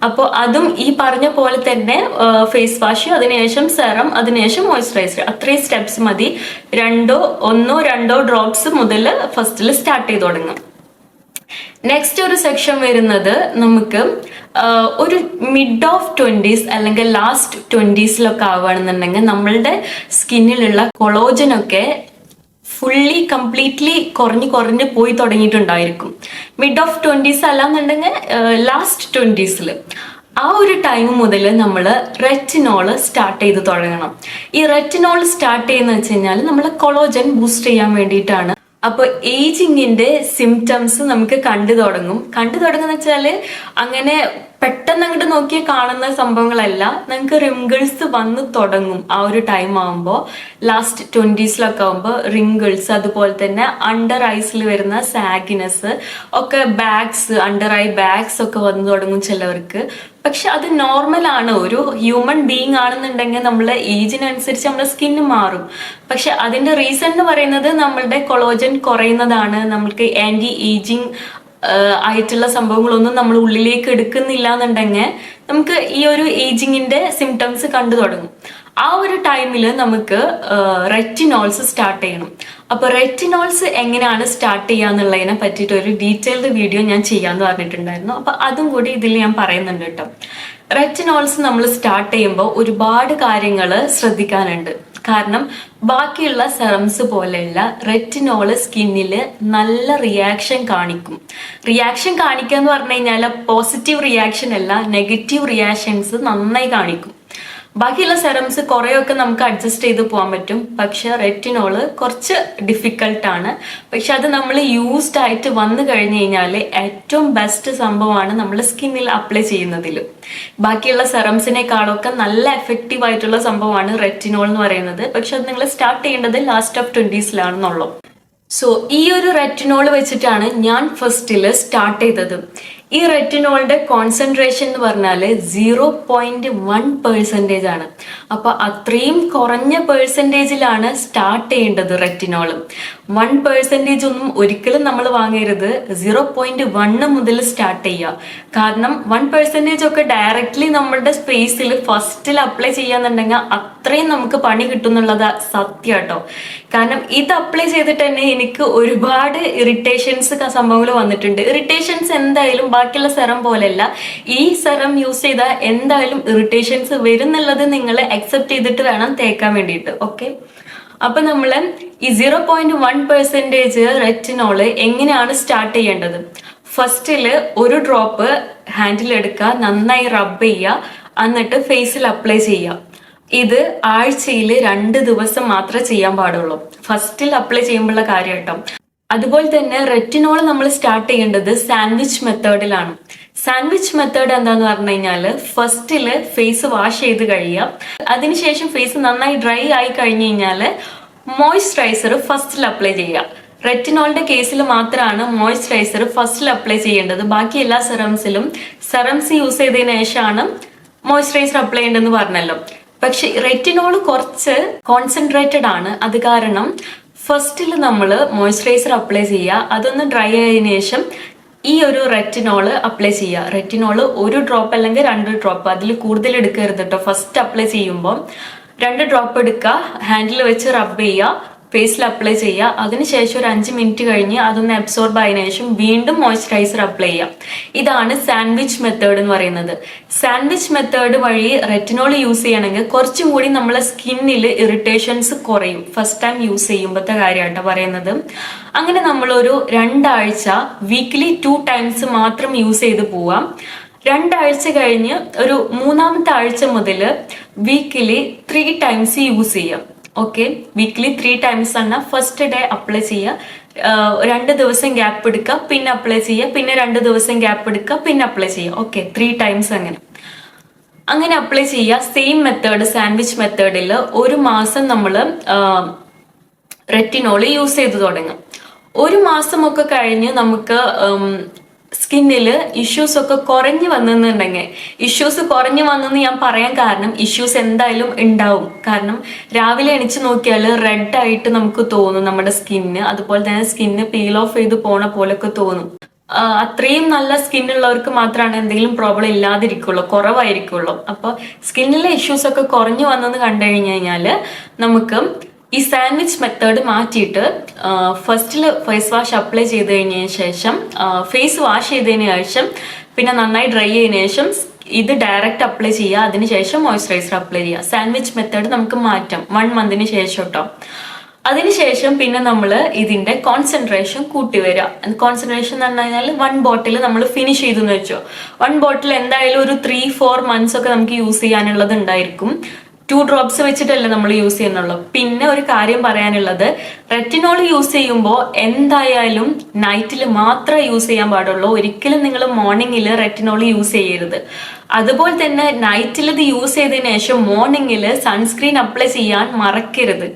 അപ്പോൾ അതും ഈ പറഞ്ഞ പോലെ തന്നെ ഫേസ് വാഷ്, അതിനുശേഷം സെറം, അതിനുശേഷം മോയ്സ്ചറൈസർ, അത്രയും സ്റ്റെപ്സ് മതി. ഒന്നോ രണ്ടോ ഡ്രോപ്സ് മുതൽ ഫസ്റ്റിൽ സ്റ്റാർട്ട് ചെയ്ത് തുടങ്ങും. നെക്സ്റ്റ് ഒരു സെക്ഷൻ വരുന്നത് നമുക്ക് ഒരു മിഡ് ഓഫ് 20s അല്ലെങ്കിൽ ലാസ്റ്റ് 20sലൊക്കെ ആവുകയാണെന്നുണ്ടെങ്കിൽ നമ്മളുടെ സ്കിന്നിലുള്ള കൊളോജനൊക്കെ ഫുള്ളി കംപ്ലീറ്റ്ലി കുറഞ്ഞ് പോയി തുടങ്ങിയിട്ടുണ്ടായിരിക്കും. മിഡ് ഓഫ് 20s അല്ലാന്നുണ്ടെങ്കിൽ ലാസ്റ്റ് 20sൽ ആ ഒരു ടൈം മുതൽ നമ്മൾ റെറ്റിനോള് സ്റ്റാർട്ട് ചെയ്ത് തുടങ്ങണം. ഈ റെറ്റിനോൾ സ്റ്റാർട്ട് ചെയ്യുന്ന വെച്ച് കഴിഞ്ഞാൽ നമ്മൾ കൊളോജൻ ബൂസ്റ്റ് ചെയ്യാൻ വേണ്ടിയിട്ടാണ്. അപ്പോൾ ഏജിങ്ങിന്റെ സിംറ്റംസ് നമുക്ക് കണ്ടു തുടങ്ങുന്ന വെച്ചാല് അങ്ങനെ പെട്ടെന്ന് അങ്ങോട്ട് നോക്കിയാൽ കാണുന്ന സംഭവങ്ങളല്ല. നമുക്ക് റിങ്കിൾസ് വന്ന് തുടങ്ങും ആ ഒരു ടൈം ആകുമ്പോൾ. ലാസ്റ്റ് 20sലൊക്കെ ആകുമ്പോൾ റിങ്കിൾസ്, അതുപോലെ തന്നെ അണ്ടർ ഐസിൽ വരുന്ന സാഗിനെസ് ഒക്കെ, അണ്ടർ ഐ ബാഗ്സ് ഒക്കെ വന്നു തുടങ്ങും ചിലവർക്ക്. പക്ഷെ അത് നോർമൽ ആണ്. ഒരു ഹ്യൂമൻ ബീങ് ആണെന്നുണ്ടെങ്കിൽ നമ്മളെ ഏജിനനുസരിച്ച് നമ്മുടെ സ്കിന്ന് മാറും. പക്ഷെ അതിന്റെ റീസൺ എന്ന് പറയുന്നത് നമ്മളുടെ കൊളോജൻ കുറയുന്നതാണ്. നമ്മൾക്ക് ആന്റി ഏജിങ് ആയിട്ടുള്ള സംഭവങ്ങളൊന്നും നമ്മൾ ഉള്ളിലേക്ക് എടുക്കുന്നില്ല എന്നുണ്ടെങ്കിൽ നമുക്ക് ഈ ഒരു ഏജിങ്ങിന്റെ സിംറ്റംസ് കണ്ടു തുടങ്ങും. ആ ഒരു ടൈമിൽ നമുക്ക് റെറ്റിനോൾസ് സ്റ്റാർട്ട് ചെയ്യണം. അപ്പൊ റെറ്റിനോൾസ് എങ്ങനെയാണ് സ്റ്റാർട്ട് ചെയ്യാന്നുള്ളതിനെ പറ്റിയിട്ട് ഒരു ഡീറ്റെയിൽഡ് വീഡിയോ ഞാൻ ചെയ്യാന്ന് പറഞ്ഞിട്ടുണ്ടായിരുന്നു. അപ്പൊ അതും കൂടി ഇതിൽ ഞാൻ പറയുന്നുണ്ട് കേട്ടോ. റെറ്റിനോൾസ് നമ്മൾ സ്റ്റാർട്ട് ചെയ്യുമ്പോൾ ഒരുപാട് കാര്യങ്ങൾ ശ്രദ്ധിക്കാനുണ്ട്. കാരണം ബാക്കിയുള്ള സെറംസ് പോലെയല്ല, റെറ്റിനോള് സ്കിന്നിൽ നല്ല റിയാക്ഷൻ കാണിക്കും. റിയാക്ഷൻ കാണിക്കുക എന്ന് പറഞ്ഞു കഴിഞ്ഞാൽ പോസിറ്റീവ് റിയാക്ഷൻ അല്ല, നെഗറ്റീവ് റിയാക്ഷൻസ് നന്നായി കാണിക്കും. ബാക്കിയുള്ള സെറംസ് കുറേയൊക്കെ നമുക്ക് അഡ്ജസ്റ്റ് ചെയ്ത് പോകാൻ പറ്റും. പക്ഷെ റെറ്റിനോള് കുറച്ച് ഡിഫിക്കൽട്ടാണ്. പക്ഷെ അത് നമ്മൾ യൂസ്ഡ് ആയിട്ട് വന്നു കഴിഞ്ഞു കഴിഞ്ഞാൽ ഏറ്റവും ബെസ്റ്റ് സംഭവമാണ് നമ്മൾ സ്കിന്നിൽ അപ്ലൈ ചെയ്യുന്നതിൽ. ബാക്കിയുള്ള സെറംസിനേക്കാളൊക്കെ നല്ല എഫക്റ്റീവ് ആയിട്ടുള്ള സംഭവമാണ് റെറ്റിനോൾ എന്ന് പറയുന്നത്. പക്ഷെ അത് നിങ്ങൾ സ്റ്റാർട്ട് ചെയ്യേണ്ടത് ലാസ്റ്റ് ഓഫ് 20sലാണെന്നുള്ളൂ. സോ ഈ ഒരു റെറ്റിനോൾ വെച്ചിട്ടാണ് ഞാൻ ഫസ്റ്റിൽ സ്റ്റാർട്ട് ചെയ്തത്. ഈ റെറ്റിനോളിന്റെ കോൺസെൻട്രേഷൻ എന്ന് പറഞ്ഞാൽ 0.1% ആണ്. അപ്പൊ അത്രയും കുറഞ്ഞ പെർസെൻറ്റേജിലാണ് സ്റ്റാർട്ട് ചെയ്യേണ്ടത് റെറ്റിനോള്. 1% ഒന്നും ഒരിക്കലും നമ്മൾ വാങ്ങരുത്. 0.1 മുതൽ സ്റ്റാർട്ട് ചെയ്യുക. കാരണം 1% ഒക്കെ ഡയറക്റ്റ്ലി നമ്മളുടെ സ്പേസിൽ ഫസ്റ്റിൽ അപ്ലൈ ചെയ്യാന്നുണ്ടെങ്കിൽ അത്രയും നമുക്ക് പണി കിട്ടുന്നുള്ളത് സത്യം കേട്ടോ. കാരണം ഇത് അപ്ലൈ ചെയ്തിട്ട് തന്നെ എനിക്ക് ഒരുപാട് ഇറിറ്റേഷൻസ് സംഭവങ്ങൾ വന്നിട്ടുണ്ട്. ഇറിറ്റേഷൻസ് എന്തായാലും ബാക്കിയുള്ള സെറം പോലെയല്ല, ഈ സെറം യൂസ് ചെയ്താൽ എന്തായാലും ഇറിറ്റേഷൻസ് വരുന്നുള്ളത് നിങ്ങൾ അക്സെപ്റ്റ് ചെയ്തിട്ട് വേണം തേക്കാൻ വേണ്ടിയിട്ട്. ഓക്കെ, അപ്പൊ നമ്മള് ഈ 0.1% റെറ്റിനോള് എങ്ങനെയാണ് സ്റ്റാർട്ട് ചെയ്യേണ്ടത്? ഫസ്റ്റില് ഒരു ഡ്രോപ്പ് ഹാൻഡിൽ എടുക്കുക, നന്നായി റബ്ബ് ചെയ്യുക, എന്നിട്ട് ഫേസിൽ അപ്ലൈ ചെയ്യുക. ഇത് ആഴ്ചയിൽ 2 ദിവസം മാത്രമേ ചെയ്യാൻ പാടുള്ളൂ. ഫസ്റ്റിൽ അപ്ലൈ ചെയ്യുമ്പോഴുള്ള കാര്യം കേട്ടോ. അതുപോലെ തന്നെ റെറ്റിനോൾ നമ്മൾ സ്റ്റാർട്ട് ചെയ്യേണ്ടത് സാൻഡ്വിച്ച് മെത്തേഡിലാണ്. സാൻഡ്വിച്ച് മെത്തേഡ് എന്താന്ന് പറഞ്ഞു കഴിഞ്ഞാൽ ഫസ്റ്റില് ഫേസ് വാഷ് ചെയ്ത് കഴിയുക. അതിനുശേഷം ഫേസ് നന്നായി ഡ്രൈ ആയി കഴിഞ്ഞു കഴിഞ്ഞാൽ മോയ്സ്ചറൈസർ ഫസ്റ്റിൽ അപ്ലൈ ചെയ്യുക. റെറ്റിനോളിന്റെ കേസിൽ മാത്രമാണ് മോയ്സ്ചറൈസർ ഫസ്റ്റിൽ അപ്ലൈ ചെയ്യേണ്ടത്. ബാക്കി എല്ലാ സെറംസ് യൂസ് ചെയ്തതിനു ശേഷമാണ് മോയ്സ്ചറൈസർ അപ്ലൈ ചെയ്യേണ്ടതെന്ന് പറഞ്ഞല്ലോ. പക്ഷെ റെറ്റിനോൾ കുറച്ച് കോൺസെൻട്രേറ്റഡ് ആണ്. അത് കാരണം ഫസ്റ്റിൽ നമ്മൾ മോയ്സ്ചറൈസർ അപ്ലൈ ചെയ്യുക. അതൊന്ന് ഡ്രൈ ആയതിനു ശേഷം ഈ ഒരു റെറ്റിനോള് അപ്ലൈ ചെയ്യുക. റെറ്റിനോള് 1 ഡ്രോപ്പ് അല്ലെങ്കിൽ 2 ഡ്രോപ്പ്, അതിൽ കൂടുതൽ എടുക്കരുത് കേട്ടോ. ഫസ്റ്റ് അപ്ലൈ ചെയ്യുമ്പോൾ 2 ഡ്രോപ്പ് എടുക്കുക, ഹാൻഡിൽ വെച്ച് റബ്ബ് ചെയ്യുക, ഫേസിൽ അപ്ലൈ ചെയ്യുക. അതിനുശേഷം ഒരു 5 മിനിറ്റ് കഴിഞ്ഞ് അതൊന്ന് അബ്സോർബ് ആയതിനു ശേഷം വീണ്ടും മോയ്സ്ചറൈസർ അപ്ലൈ ചെയ്യാം. ഇതാണ് സാൻഡ്വിച്ച് മെത്തേഡ് എന്ന് പറയുന്നത്. സാൻഡ്വിച്ച് മെത്തേഡ് വഴി റെറ്റിനോൾ യൂസ് ചെയ്യണമെങ്കിൽ കുറച്ചും കൂടി നമ്മളെ സ്കിന്നിൽ ഇറിറ്റേഷൻസ് കുറയും. ഫസ്റ്റ് ടൈം യൂസ് ചെയ്യുമ്പോഴത്തെ കാര്യമായിട്ടാണ് പറയുന്നത്. അങ്ങനെ നമ്മളൊരു 2 ആഴ്ച വീക്ക്ലി 2 ടൈംസ് മാത്രം യൂസ് ചെയ്ത് പോവാം. 2 ആഴ്ച കഴിഞ്ഞ് ഒരു 3-ാമത്തെ ആഴ്ച മുതൽ വീക്കിലി 3 ടൈംസ് യൂസ് ചെയ്യാം. ഓക്കെ, വീക്ക്ലി 3 ടൈംസ് ആണ്. ഫസ്റ്റ് ഡേ അപ്ലൈ ചെയ്യുക, 2 ദിവസം ഗ്യാപ്പ് എടുക്കുക, പിന്നെ അപ്ലൈ ചെയ്യുക, പിന്നെ 2 ദിവസം ഗ്യാപ്പ് എടുക്കുക, പിന്നെ അപ്ലൈ ചെയ്യുക. ഓക്കെ, 3 ടൈംസ് അങ്ങനെ അപ്ലൈ ചെയ്യുക. സെയിം മെത്തേഡ്, സാൻഡ്വിച്ച് മെത്തേഡിൽ 1 മാസം നമ്മൾ റെറ്റിനോൾ യൂസ് ചെയ്ത് തുടങ്ങും. 1 മാസമൊക്കെ കഴിഞ്ഞ് നമുക്ക് സ്കിന്നിൽ ഇഷ്യൂസ് ഒക്കെ കുറഞ്ഞു വന്നെന്നുണ്ടെങ്കിൽ, ഇഷ്യൂസ് കുറഞ്ഞു വന്നെന്ന് ഞാൻ പറയാൻ കാരണം ഇഷ്യൂസ് എന്തായാലും ഉണ്ടാവും. കാരണം രാവിലെ എണിച്ച് നോക്കിയാൽ റെഡ് ആയിട്ട് നമുക്ക് തോന്നും നമ്മുടെ സ്കിന്ന്. അതുപോലെ തന്നെ സ്കിന്ന് പീൽ ഓഫ് ചെയ്ത് പോണ പോലൊക്കെ തോന്നും. അത്രയും നല്ല സ്കിന്നുള്ളവർക്ക് മാത്രമാണ് എന്തെങ്കിലും പ്രോബ്ലം ഇല്ലാതിരിക്കുള്ളൂ, കുറവായിരിക്കുള്ളൂ. അപ്പോൾ സ്കിന്നിലെ ഇഷ്യൂസ് ഒക്കെ കുറഞ്ഞു വന്നെന്ന് കണ്ടു കഴിഞ്ഞാൽ നമുക്ക് ഈ സാൻഡ്വിച്ച് മെത്തേഡ് മാറ്റിയിട്ട് ഫസ്റ്റിൽ ഫേസ് വാഷ് അപ്ലൈ ചെയ്ത് കഴിഞ്ഞതിന് ശേഷം ഫേസ് വാഷ് ചെയ്തതിന് ശേഷം പിന്നെ നന്നായി ഡ്രൈ ചെയ്തതിന് ശേഷം ഇത് ഡയറക്റ്റ് അപ്ലൈ ചെയ്യുക, അതിനുശേഷം മോയ്സ്ചറൈസർ അപ്ലൈ ചെയ്യുക. സാൻഡ്വിച്ച് മെത്തേഡ് നമുക്ക് മാറ്റാം 1 മന്തിന് ശേഷം കേട്ടോ. അതിനുശേഷം പിന്നെ നമ്മൾ ഇതിന്റെ കോൺസെൻട്രേഷൻ കൂട്ടി വരിക. കോൺസെൻട്രേഷൻ എന്ന് പറഞ്ഞു കഴിഞ്ഞാൽ 1 ബോട്ടിൽ നമ്മൾ ഫിനിഷ് ചെയ്തെന്ന് വെച്ചോ. 1 ബോട്ടിൽ എന്തായാലും ഒരു 3-4 മന്ത്സ് ഒക്കെ നമുക്ക് യൂസ് ചെയ്യാനുള്ളത് ഉണ്ടായിരിക്കും. 2 ഡ്രോപ്സ് വെച്ചിട്ടല്ലേ നമ്മൾ യൂസ് ചെയ്യുന്നുള്ളൂ. പിന്നെ ഒരു കാര്യം പറയാനുള്ളത്, റെറ്റിനോൾ യൂസ് ചെയ്യുമ്പോൾ എന്തായാലും നൈറ്റിൽ മാത്രമേ യൂസ് ചെയ്യാൻ പാടുള്ളൂ. ഒരിക്കലും നിങ്ങൾ മോർണിംഗിൽ റെറ്റിനോൾ യൂസ് ചെയ്യരുത്. അതുപോലെ തന്നെ നൈറ്റിൽ ഇത് യൂസ് ചെയ്തതിനു ശേഷം മോർണിംഗിൽ സൺസ്ക്രീൻ അപ്ലൈ ചെയ്യാൻ മറക്കരുത്.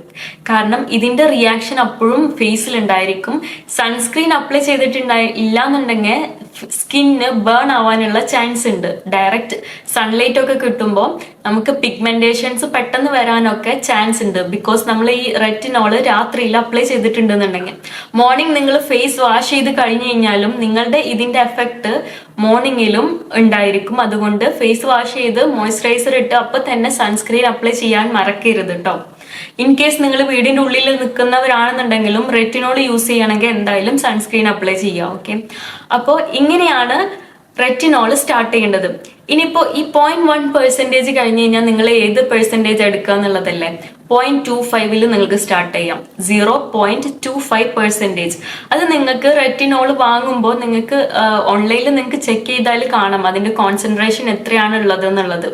കാരണം ഇതിന്റെ റിയാക്ഷൻ അപ്പോഴും ഫേസിൽ ഉണ്ടായിരിക്കും. സൺസ്ക്രീൻ അപ്ലൈ ഇല്ലാന്നുണ്ടെങ്കിൽ സ്കിന്ന് ബേൺ ആവാനുള്ള ചാൻസ് ഉണ്ട്. ഡയറക്റ്റ് സൺലൈറ്റ് ഒക്കെ കിട്ടുമ്പോൾ നമുക്ക് പിഗ്മെന്റേഷൻസ് പെട്ടെന്ന് വരാനൊക്കെ ചാൻസ് ഉണ്ട്. ബിക്കോസ് നമ്മൾ ഈ റെറ്റിനോള് രാത്രിയിൽ അപ്ലൈ ചെയ്തിട്ടുണ്ടെന്നുണ്ടെങ്കിൽ മോർണിംഗ് നിങ്ങൾ ഫേസ് വാഷ് ചെയ്ത് കഴിഞ്ഞു കഴിഞ്ഞാലും നിങ്ങളുടെ ഇതിന്റെ എഫക്ട് മോർണിംഗിലും ഉണ്ടായിരിക്കും. അതുകൊണ്ട് ഫേസ് വാഷ് ചെയ്ത് മോയ്സ്ചറൈസർ ഇട്ട് അപ്പൊ തന്നെ സൺസ്ക്രീൻ അപ്ലൈ ചെയ്യാൻ മറക്കരുത് കേട്ടോ. ഇൻ കേസ് നിങ്ങൾ വീടിന്റെ ഉള്ളിൽ നിൽക്കുന്നവരാണെന്നുണ്ടെങ്കിലും റെറ്റിനോൾ യൂസ് ചെയ്യണമെങ്കിൽ എന്തായാലും സൺസ്ക്രീൻ അപ്ലൈ ചെയ്യാം. ഓക്കെ, അപ്പോൾ ഇങ്ങനെയാണ് റെറ്റിനോൾ സ്റ്റാർട്ട് ചെയ്യേണ്ടത്. ഇനിയിപ്പോ ഈ 0.1% കഴിഞ്ഞ് കഴിഞ്ഞാൽ നിങ്ങൾ ഏത് പെർസെൻറ്റേജ് എടുക്കുക എന്നുള്ളതല്ലേ. 0.25 നിങ്ങൾക്ക് സ്റ്റാർട്ട് ചെയ്യാം. 0.25%. അത് നിങ്ങൾക്ക് റെറ്റിനോൾ വാങ്ങുമ്പോൾ നിങ്ങൾക്ക് ഓൺലൈനിൽ നിങ്ങൾക്ക് ചെക്ക് ചെയ്താൽ കാണാം അതിന്റെ കോൺസെൻട്രേഷൻ എത്രയാണ് ഉള്ളത് എന്നുള്ളത്.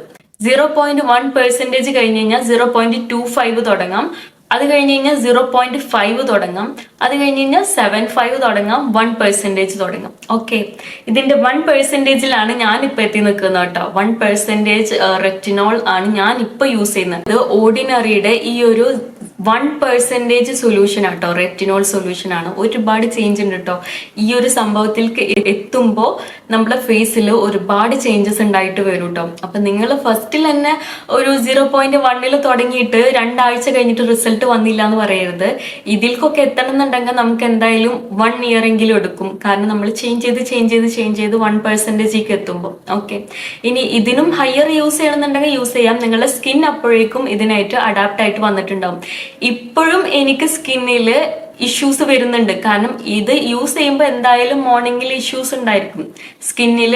0.1% കഴിഞ്ഞ് കഴിഞ്ഞാൽ 0.25 തുടങ്ങാം. അത് കഴിഞ്ഞ് കഴിഞ്ഞാൽ 0.5 തുടങ്ങാം. അത് കഴിഞ്ഞ് കഴിഞ്ഞാൽ 0.75 തുടങ്ങാം. 1% തുടങ്ങാം. ഓക്കെ, ഇതിന്റെ 1%ലാണ് ഞാൻ ഇപ്പൊ എത്തി നിൽക്കുന്നത് കേട്ടോ. 1% റെറ്റിനോൾ ആണ് ഞാൻ ഇപ്പൊ യൂസ് ചെയ്യുന്നത്. ഇത് ഓർഡിനറിയുടെ ഈ ഒരു 1% സൊല്യൂഷൻ ആട്ടോ, റെറ്റിനോൾ സൊല്യൂഷൻ ആണ്. ഒരുപാട് ചേഞ്ച് ഉണ്ട് കേട്ടോ. ഈ ഒരു സംഭവത്തിലേക്ക് എത്തുമ്പോൾ നമ്മുടെ ഫേസിൽ ഒരുപാട് ചേഞ്ചസ് ഉണ്ടായിട്ട് വരും കേട്ടോ. അപ്പൊ നിങ്ങൾ ഫസ്റ്റിൽ തന്നെ ഒരു 0.1 തുടങ്ങിയിട്ട് 2 ആഴ്ച കഴിഞ്ഞിട്ട് റിസൾട്ട് വന്നില്ല എന്ന് പറയരുത്. ഇതിൽക്കൊക്കെ എത്തണം എന്നുണ്ടെങ്കിൽ നമുക്ക് എന്തായാലും 1 ഇയർ എങ്കിലും എടുക്കും. കാരണം നമ്മൾ ചേഞ്ച് ചെയ്ത് 1%ക്ക് എത്തുമ്പോൾ. ഓക്കെ, ഇനി ഇതിനും ഹയർ യൂസ് ചെയ്യണമെന്നുണ്ടെങ്കിൽ യൂസ് ചെയ്യാം. നിങ്ങളുടെ സ്കിൻ അപ്പോഴേക്കും ഇതിനായിട്ട് അഡാപ്റ്റ് ആയിട്ട് വന്നിട്ടുണ്ടാവും. ഇപ്പോഴും എനിക്ക് സ്കിന്നില് ഇഷ്യൂസ് വരുന്നുണ്ട്. കാരണം ഇത് യൂസ് ചെയ്യുമ്പോൾ എന്തായാലും മോർണിംഗിൽ ഇഷ്യൂസ് ഉണ്ടായിരിക്കും. സ്കിന്നിൽ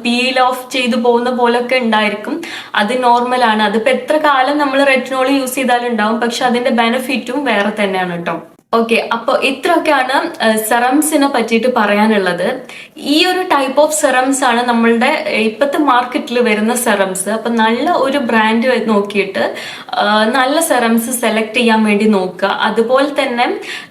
പീൽ ഓഫ് ചെയ്തു പോകുന്ന പോലൊക്കെ ഉണ്ടായിരിക്കും. അത് നോർമലാണ്. അതിപ്പോ എത്ര കാലം നമ്മൾ റെറ്റിനോൾ യൂസ് ചെയ്താലും ഉണ്ടാവും. പക്ഷെ അതിന്റെ ബെനിഫിറ്റും വേറെ തന്നെയാണ് കേട്ടോ. ഓക്കെ, അപ്പോൾ ഇത്രയൊക്കെയാണ് സെറംസിനെ പറ്റിയിട്ട് പറയാനുള്ളത്. ഈ ഒരു ടൈപ്പ് ഓഫ് സെറംസ് ആണ് നമ്മളുടെ ഇപ്പോഴത്തെ മാർക്കറ്റിൽ വരുന്ന സെറംസ്. അപ്പൊ നല്ല ഒരു ബ്രാൻഡ് നോക്കിയിട്ട് നല്ല സെറംസ് സെലക്ട് ചെയ്യാൻ വേണ്ടി നോക്കുക. അതുപോലെ തന്നെ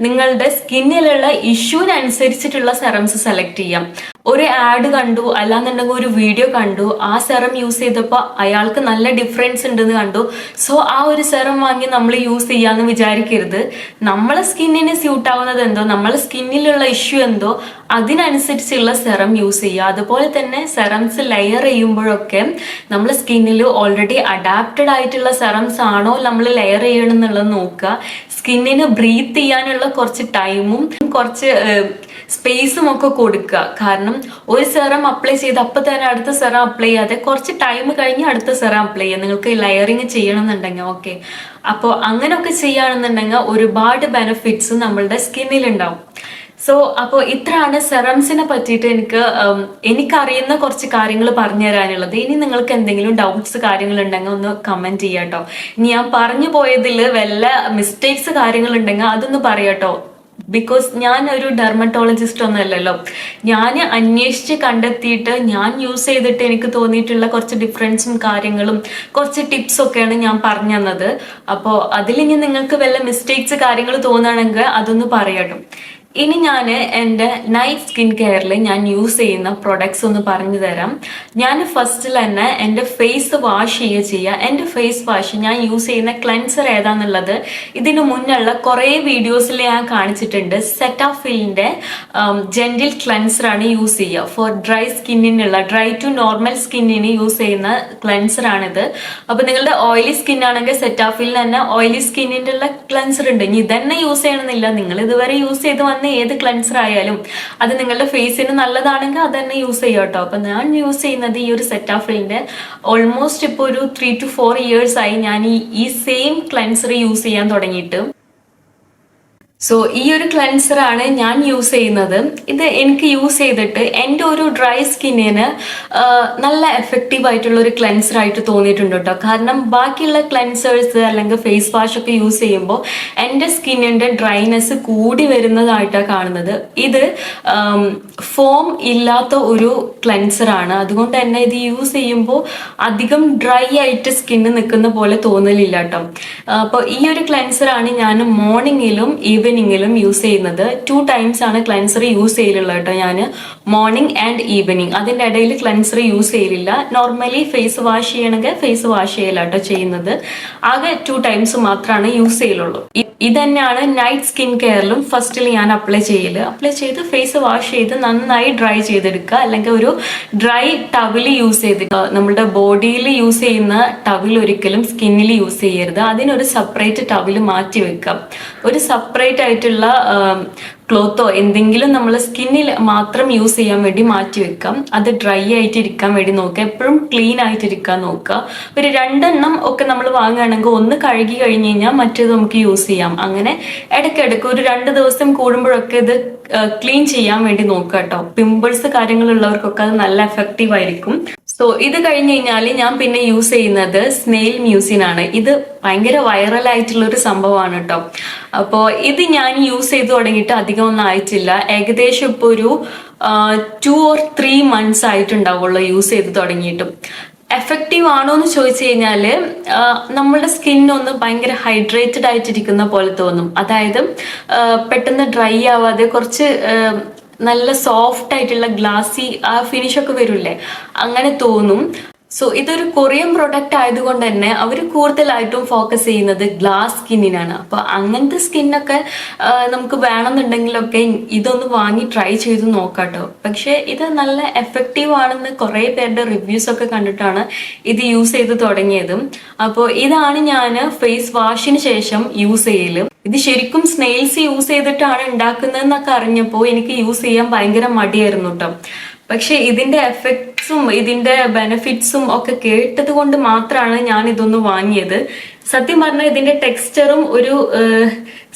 നിങ്ങളുടെ സ്കിന്നിലുള്ള ഇഷ്യൂവിനനുസരിച്ചിട്ടുള്ള സെറംസ് സെലക്ട് ചെയ്യാം. ഒരു ആഡ് കണ്ടു, അല്ലാന്നുണ്ടെങ്കിൽ ഒരു വീഡിയോ കണ്ടു, ആ സെറം യൂസ് ചെയ്തപ്പോൾ അയാൾക്ക് നല്ല ഡിഫറൻസ് ഉണ്ടെന്ന് കണ്ടു, സോ ആ ഒരു സെറം വാങ്ങി നമ്മൾ യൂസ് ചെയ്യാന്ന് വിചാരിക്കരുത്. നമ്മളെ സ്കിന്നിന് സ്യൂട്ട് ആവുന്നത് എന്തോ, നമ്മളെ സ്കിന്നിലുള്ള ഇഷ്യൂ എന്തോ അതിനനുസരിച്ചുള്ള സെറം യൂസ് ചെയ്യുക. അതുപോലെ തന്നെ സെറംസ് ലെയർ ചെയ്യുമ്പോഴൊക്കെ നമ്മളെ സ്കിന്നിൽ ഓൾറെഡി അഡാപ്റ്റഡ് ആയിട്ടുള്ള സെറംസ് ആണോ നമ്മൾ ലെയർ ചെയ്യണം എന്നുള്ളത് നോക്കുക. സ്കിന്നിന് ബ്രീത്ത് ചെയ്യാനുള്ള കുറച്ച് ടൈമും കുറച്ച് സ്പേസും ഒക്കെ കൊടുക്കുക. കാരണം ഒരു സെറം അപ്ലൈ ചെയ്ത് അപ്പൊ തന്നെ അടുത്ത സെറം അപ്ലൈ ചെയ്യാതെ കുറച്ച് ടൈം കഴിഞ്ഞ് അടുത്ത സെറം അപ്ലൈ ചെയ്യുക. നിങ്ങൾക്ക് ലെയറിങ് ചെയ്യണമെന്നുണ്ടെങ്കിൽ. ഓക്കെ, അപ്പോൾ അങ്ങനെയൊക്കെ ചെയ്യുകയാണെന്നുണ്ടെങ്കിൽ ഒരുപാട് ബെനിഫിറ്റ്സ് നമ്മളുടെ സ്കിന്നിൽ ഉണ്ടാവും. സോ അപ്പോൾ ഇത്രയാണ് സെറംസിനെ പറ്റിയിട്ട് എനിക്കറിയുന്ന കുറച്ച് കാര്യങ്ങൾ പറഞ്ഞു തരാനുള്ളത്. ഇനി നിങ്ങൾക്ക് എന്തെങ്കിലും ഡൗട്ട്സ് കാര്യങ്ങൾ ഉണ്ടെങ്കിൽ ഒന്ന് കമന്റ് ചെയ്യാട്ടോ. ഇനി ഞാൻ പറഞ്ഞു പോയതിൽ വല്ല മിസ്റ്റേക്സ് കാര്യങ്ങൾ ഉണ്ടെങ്കിൽ അതൊന്ന് പറയാട്ടോ. ബിക്കോസ് ഞാൻ ഒരു ഡെർമറ്റോളജിസ്റ്റ് ഒന്നും അല്ലല്ലോ. ഞാൻ അന്വേഷിച്ച് കണ്ടെത്തിയിട്ട് ഞാൻ യൂസ് ചെയ്തിട്ട് എനിക്ക് തോന്നിയിട്ടുള്ള കുറച്ച് ഡിഫറൻസും കാര്യങ്ങളും കുറച്ച് ടിപ്സ് ഒക്കെയാണ് ഞാൻ പറഞ്ഞു തന്നത്. അപ്പോൾ അതിലിനി നിങ്ങൾക്ക് വല്ല മിസ്റ്റേക്സ് കാര്യങ്ങൾ തോന്നുകയാണെങ്കിൽ അതൊന്ന് പറയാട്ടോ. ഇനി ഞാൻ എൻ്റെ നൈറ്റ് സ്കിൻ കെയറിൽ ഞാൻ യൂസ് ചെയ്യുന്ന പ്രൊഡക്ട്സ് ഒന്ന് പറഞ്ഞു തരാം. ഞാൻ ഫസ്റ്റിൽ തന്നെ എൻ്റെ ഫേസ് വാഷ് ചെയ്യുക. എൻ്റെ ഫേസ് വാഷ് ഞാൻ യൂസ് ചെയ്യുന്ന ക്ലെൻസർ ഏതാന്നുള്ളത് ഇതിനു മുന്നുള്ള കുറേ വീഡിയോസിൽ ഞാൻ കാണിച്ചിട്ടുണ്ട്. സെറ്റാഫിലിൻ്റെ ജെന്റിൽ ക്ലെൻസറാണ് യൂസ് ചെയ്യുക. ഫോർ ഡ്രൈ സ്കിന്നിനുള്ള ഡ്രൈ ടു നോർമൽ സ്കിന്നിന് യൂസ് ചെയ്യുന്ന ക്ലെൻസറാണിത്. അപ്പോൾ നിങ്ങളുടെ ഓയിലി സ്കിൻ ആണെങ്കിൽ സെറ്റാഫിലിന് തന്നെ ഓയിലി സ്കിന്നിൻ്റെ ഉള്ള ക്ലെൻസർ ഉണ്ട്. ഇനി ഇതന്നെ യൂസ് ചെയ്യണമെന്നില്ല. നിങ്ങൾ ഇതുവരെ യൂസ് ചെയ്ത് കാണുന്ന ഏത് ക്ലെൻസർ ആയാലും അത് നിങ്ങളുടെ ഫേസിന് നല്ലതാണെങ്കിൽ അത് തന്നെ യൂസ് ചെയ്യാം കേട്ടോ. അപ്പൊ ഞാൻ യൂസ് ചെയ്യുന്നത് ഈ ഒരു സെറ്റാഫിലിന്റെ ഓൾമോസ്റ്റ് ഇപ്പോൾ ഒരു 3 to 4 years ആയി ഞാൻ ഈ സെയിം ക്ലെൻസർ യൂസ് ചെയ്യാൻ തുടങ്ങിയിട്ട്. സോ ഈ ഒരു ക്ലെൻസർ ആണ് ഞാൻ യൂസ് ചെയ്യുന്നത്. ഇത് എനിക്ക് യൂസ് ചെയ്തിട്ട് എൻ്റെ ഒരു ഡ്രൈ സ്കിന്നിന് നല്ല എഫക്റ്റീവ് ആയിട്ടുള്ള ഒരു ക്ലെൻസർ ആയിട്ട് തോന്നിയിട്ടുണ്ട് കേട്ടോ. കാരണം ബാക്കിയുള്ള ക്ലെൻസേഴ്സ് അല്ലെങ്കിൽ ഫേസ് വാഷ് ഒക്കെ യൂസ് ചെയ്യുമ്പോൾ എൻ്റെ സ്കിന്നിൻ്റെ ഡ്രൈനെസ് കൂടി വരുന്നതായിട്ടാണ് കാണുന്നത്. ഇത് ഫോം ഇല്ലാത്ത ഒരു ക്ലെൻസർ ആണ്. അതുകൊണ്ട് തന്നെ ഇത് യൂസ് ചെയ്യുമ്പോൾ അധികം ഡ്രൈ ആയിട്ട് സ്കിന്ന് നിൽക്കുന്ന പോലെ തോന്നലില്ല കേട്ടോ. അപ്പോൾ ഈ ഒരു ക്ലെൻസർ ആണ് ഞാൻ മോർണിംഗിലും ഈവനിങ്ങിലും യൂസ് ചെയ്യുന്നത്. 2 times ആണ് ക്ലെൻസർ യൂസ് ചെയ്യലുള്ളത് കേട്ടോ. ഞാൻ മോർണിംഗ് ആൻഡ് ഈവനിങ്, അതിൻ്റെ ഇടയിൽ ക്ലെൻസർ യൂസ് ചെയ്യലില്ല. നോർമലി ഫേസ് വാഷ് ചെയ്യണമെങ്കിൽ ഫേസ് വാഷ് ചെയ്യല കേട്ടോ ചെയ്യുന്നത്. ആകെ 2 times മാത്രമാണ് യൂസ് ചെയ്യലുള്ളൂ. ഇത് തന്നെയാണ് നൈറ്റ് സ്കിൻ കെയറിലും ഫസ്റ്റിൽ ഞാൻ അപ്ലൈ ചെയ്ത് ഫേസ് വാഷ് ചെയ്ത് നന്നായി ഡ്രൈ ചെയ്തെടുക്കുക. അല്ലെങ്കിൽ ഒരു ഡ്രൈ ടവല് യൂസ് ചെയ്തിട്ട്, നമ്മുടെ ബോഡിയിൽ യൂസ് ചെയ്യുന്ന ടവൽ ഒരിക്കലും സ്കിന്നിൽ യൂസ് ചെയ്യരുത്. അതിനൊരു സെപ്പറേറ്റ് ടവല് മാറ്റി വെക്കാം. ഒരു സെപ്പറേറ്റ് ആയിട്ടുള്ള ക്ലോത്തോ എന്തെങ്കിലും നമ്മൾ സ്കിന്നിൽ മാത്രം യൂസ് ചെയ്യാൻ വേണ്ടി മാറ്റി വെക്കാം. അത് ഡ്രൈ ആയിട്ട് ഇരിക്കാൻ വേണ്ടി നോക്കുക. എപ്പോഴും ക്ലീൻ ആയിട്ടിരിക്കാൻ നോക്കുക. ഒരു 2 എണ്ണം ഒക്കെ നമ്മൾ വാങ്ങുകയാണെങ്കിൽ ഒന്ന് കഴുകി കഴിഞ്ഞ് കഴിഞ്ഞാൽ മറ്റേത് നമുക്ക് യൂസ് ചെയ്യാം. അങ്ങനെ ഇടയ്ക്കിടയ്ക്ക് ഒരു 2 ദിവസം കൂടുമ്പോഴൊക്കെ ഇത് ക്ലീൻ ചെയ്യാൻ വേണ്ടി നോക്കുക കേട്ടോ. പിമ്പിൾസ് കാര്യങ്ങളുള്ളവർക്കൊക്കെ അത് നല്ല എഫക്റ്റീവ് ആയിരിക്കും. സോ ഇത് കഴിഞ്ഞ് കഴിഞ്ഞാൽ ഞാൻ പിന്നെ യൂസ് ചെയ്യുന്നത് സ്നെയിൽ മ്യൂസിൻ ആണ്. ഇത് ഭയങ്കര വൈറലായിട്ടുള്ള ഒരു സംഭവമാണ് കേട്ടോ. അപ്പോൾ ഇത് ഞാൻ യൂസ് ചെയ്ത് തുടങ്ങിയിട്ട് അധികം ഒന്നും ആയിട്ടില്ല. ഏകദേശം ഇപ്പോൾ ഒരു 2 or 3 months ആയിട്ടുണ്ടാവുള്ളൂ യൂസ് ചെയ്ത് തുടങ്ങിയിട്ടും. എഫക്റ്റീവ് ആണോ എന്ന് ചോദിച്ചു കഴിഞ്ഞാൽ നമ്മളുടെ സ്കിന്നൊന്ന് ഭയങ്കര ഹൈഡ്രേറ്റഡ് ആയിട്ടിരിക്കുന്ന പോലെ തോന്നും. അതായത് പെട്ടെന്ന് ഡ്രൈ ആവാതെ കുറച്ച് നല്ല സോഫ്റ്റ് ആയിട്ടുള്ള ഗ്ലാസി ആ ഫിനിഷ് ഒക്കെ വരില്ലേ, അങ്ങനെ തോന്നും. സോ ഇതൊരു കൊറിയൻ പ്രൊഡക്റ്റ് ആയതുകൊണ്ട് തന്നെ അവർ കൂടുതലായിട്ടും ഫോക്കസ് ചെയ്യുന്നത് ഗ്ലാസ് സ്കിന്നിനാണ്. അപ്പൊ അങ്ങനത്തെ സ്കിന്നൊക്കെ നമുക്ക് വേണമെന്നുണ്ടെങ്കിലൊക്കെ ഇതൊന്ന് വാങ്ങി ട്രൈ ചെയ്ത് നോക്കാട്ടോ. പക്ഷെ ഇത് നല്ല എഫക്റ്റീവ് ആണെന്ന് കുറെ പേരുടെ റിവ്യൂസ് ഒക്കെ കണ്ടിട്ടാണ് ഇത് യൂസ് ചെയ്ത് തുടങ്ങിയതും. അപ്പോൾ ഇതാണ് ഞാൻ ഫേസ് വാഷിന് ശേഷം യൂസ് ചെയ്യല്. ഇത് ശരിക്കും സ്നെയിൽസ് യൂസ് ചെയ്തിട്ടാണ് ഉണ്ടാക്കുന്നതെന്നൊക്കെ അറിഞ്ഞപ്പോൾ എനിക്ക് യൂസ് ചെയ്യാൻ ഭയങ്കര മടിയായിരുന്നു കേട്ടോ. പക്ഷെ ഇതിന്റെ എഫക്ട്സും ഇതിന്റെ ബെനിഫിറ്റ്സും ഒക്കെ കേട്ടത് കൊണ്ട് മാത്രമാണ് ഞാൻ ഇതൊന്ന് വാങ്ങിയത്. സത്യം പറഞ്ഞാൽ ഇതിന്റെ ടെക്സ്ചറും ഒരു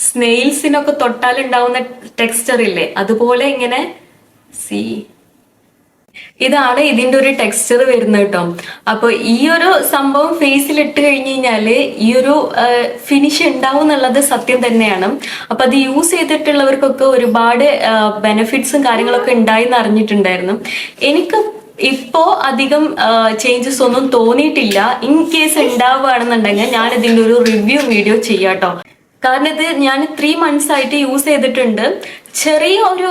സ്നെയിൽസിനൊക്കെ തൊട്ടാലുണ്ടാവുന്ന ടെക്സ്ചർ ഇല്ലേ, അതുപോലെ ഇങ്ങനെ ഇതാണ് ഇതിന്റെ ഒരു ടെക്സ്ചർ വരുന്നത് കേട്ടോ. അപ്പൊ ഈ ഒരു സംഭവം ഫേസിൽ ഇട്ട് കഴിഞ്ഞ് കഴിഞ്ഞാല് ഈ ഒരു ഫിനിഷ് ഉണ്ടാവും എന്നുള്ളത് സത്യം തന്നെയാണ്. അപ്പൊ അത് യൂസ് ചെയ്തിട്ടുള്ളവർക്കൊക്കെ ഒരുപാട് ബെനിഫിറ്റ്സും കാര്യങ്ങളൊക്കെ ഉണ്ടായിന്ന് അറിഞ്ഞിട്ടുണ്ടായിരുന്നു. എനിക്ക് ഇപ്പോ അധികം ചേഞ്ചസ് ഒന്നും തോന്നിയിട്ടില്ല. ഇൻ കേസ് ഉണ്ടാവുകയാണെന്നുണ്ടെങ്കിൽ ഞാൻ ഇതിന്റെ ഒരു റിവ്യൂ വീഡിയോ ചെയ്യാട്ടോ. കാരണം ഇത് ഞാൻ 3 months ആയിട്ട് യൂസ് ചെയ്തിട്ടുണ്ട്. ചെറിയ ഒരു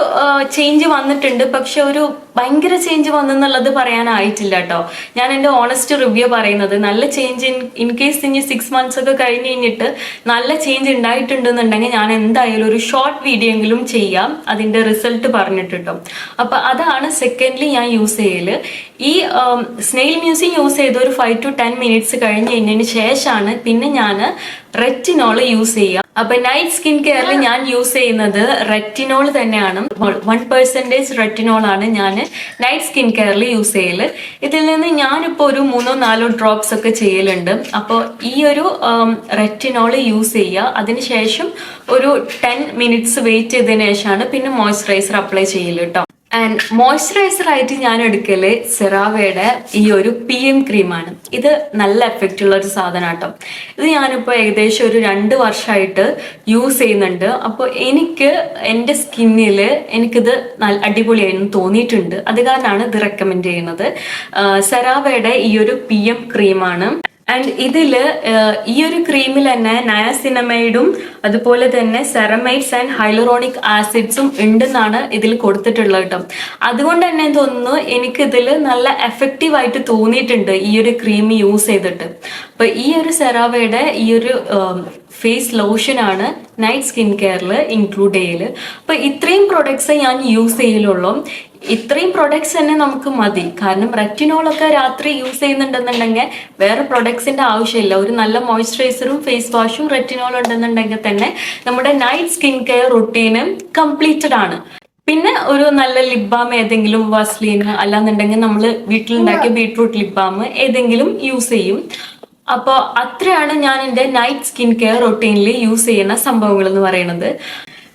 ചേഞ്ച് വന്നിട്ടുണ്ട്, പക്ഷെ ഒരു ഭയങ്കര ചേഞ്ച് വന്നെന്നുള്ളത് പറയാനായിട്ടില്ല കേട്ടോ. ഞാൻ എൻ്റെ ഓണസ്റ്റ് റിവ്യൂ പറയുന്നത്. നല്ല ചേഞ്ച് ഇൻ കേസ് ഇനി 6 months ഒക്കെ കഴിഞ്ഞ് കഴിഞ്ഞിട്ട് നല്ല ചേഞ്ച് ഉണ്ടായിട്ടുണ്ടെന്നുണ്ടെങ്കിൽ ഞാൻ എന്തായാലും ഒരു ഷോർട്ട് വീഡിയോ എങ്കിലും ചെയ്യാം അതിൻ്റെ റിസൾട്ട് പറഞ്ഞിട്ട് കേട്ടോ. അപ്പൊ അതാണ് സെക്കൻഡ്ലി ഞാൻ യൂസ് ചെയ്യല്. ഈ സ്നെയിൽ മ്യൂസിൻ യൂസ് ചെയ്ത് ഒരു 5 to 10 minutes കഴിഞ്ഞ് കഴിഞ്ഞതിന് ശേഷമാണ് പിന്നെ ഞാൻ റെറ്റിനോൾ യൂസ് ചെയ്യുക. അപ്പൊ നൈറ്റ് സ്കിൻ കെയറിൽ ഞാൻ യൂസ് ചെയ്യുന്നത് റെറ്റിനോൾ തന്നെയാണ്. 1% റെറ്റിനോൾ ആണ് ഞാൻ നൈറ്റ് സ്കിൻ കെയറിൽ യൂസ് ചെയ്യല്. ഇതിൽ നിന്ന് ഞാനിപ്പോൾ ഒരു 3-4 drops ഒക്കെ ചെയ്യലുണ്ട്. അപ്പോൾ ഈ ഒരു റെറ്റിനോൾ യൂസ് ചെയ്യുക. അതിനുശേഷം ഒരു 10 minutes വെയിറ്റ് ചെയ്തതിനു ശേഷമാണ് പിന്നെ മോയ്സ്ചറൈസർ അപ്ലൈ ചെയ്യല് കേട്ടോ. ആൻഡ് മോയ്സ്ചറൈസർ ആയിട്ട് ഞാൻ എടുക്കല് സെറാവയുടെ ഈ ഒരു PM ക്രീമാണ്. ഇത് നല്ല എഫക്റ്റ് ഉള്ള ഒരു സാധനം കേട്ടോ. ഇത് ഞാനിപ്പോൾ ഏകദേശം ഒരു 2 വർഷമായിട്ട് യൂസ് ചെയ്യുന്നുണ്ട്. അപ്പോൾ എനിക്ക് എൻ്റെ സ്കിന്നിൽ എനിക്കിത് നല്ല അടിപൊളിയായിരുന്നു തോന്നിയിട്ടുണ്ട്. അത് കാരണമാണ് ഇത് റെക്കമെൻഡ് ചെയ്യുന്നത്. സെറാവയുടെ ഈ ഒരു PM ക്രീമാണ്. ആൻഡ് ഇതില് ഈ ഒരു ക്രീമിൽ തന്നെ നയാസിനമൈഡും അതുപോലെ തന്നെ സെറമൈഡ്സ് ആൻഡ് ഹൈലറോണിക് ആസിഡ്സും ഉണ്ടെന്നാണ് ഇതിൽ കൊടുത്തിട്ടുള്ളത് കേട്ടോ. അതുകൊണ്ട് തന്നെ തോന്നുന്നു എനിക്ക് ഇതിൽ നല്ല എഫക്റ്റീവ് ആയിട്ട് തോന്നിയിട്ടുണ്ട് ഈ ഒരു ക്രീം യൂസ് ചെയ്തിട്ട്. അപ്പൊ ഈ ഒരു സെറാവയുടെ ഈ ഒരു ഫേസ് ലോഷനാണ് നൈറ്റ് സ്കിൻ കെയറിൽ ഇൻക്ലൂഡ് ചെയ്യല്. അപ്പോൾ ഇത്രയും പ്രൊഡക്ട്സ് ഞാൻ യൂസ് ചെയ്യലുള്ളൂ. ഇത്രയും പ്രൊഡക്ട്സ് തന്നെ നമുക്ക് മതി. കാരണം റെറ്റിനോളൊക്കെ രാത്രി യൂസ് ചെയ്യുന്നുണ്ടെന്നുണ്ടെങ്കിൽ വേറെ പ്രൊഡക്ട്സിന്റെ ആവശ്യമില്ല. ഒരു നല്ല മോയ്സ്ചറൈസറും ഫേസ് വാഷും റെറ്റിനോൾ ഉണ്ടെന്നുണ്ടെങ്കിൽ തന്നെ നമ്മുടെ നൈറ്റ് സ്കിൻ കെയർ റുട്ടീന് കംപ്ലീറ്റഡ് ആണ്. പിന്നെ ഒരു നല്ല ലിപ് ബാം ഏതെങ്കിലും വാസ്ലീന് അല്ലാന്നുണ്ടെങ്കിൽ നമ്മൾ വീട്ടിലുണ്ടാക്കിയ ബീട്രൂട്ട് ലിപ് ബാം ഏതെങ്കിലും യൂസ് ചെയ്യും. അപ്പോൾ അത്രയാണ് ഞാൻ എൻ്റെ നൈറ്റ് സ്കിൻ കെയർ റൊട്ടീനിൽ യൂസ് ചെയ്യുന്ന സംഭവങ്ങൾ എന്ന് പറയുന്നത്.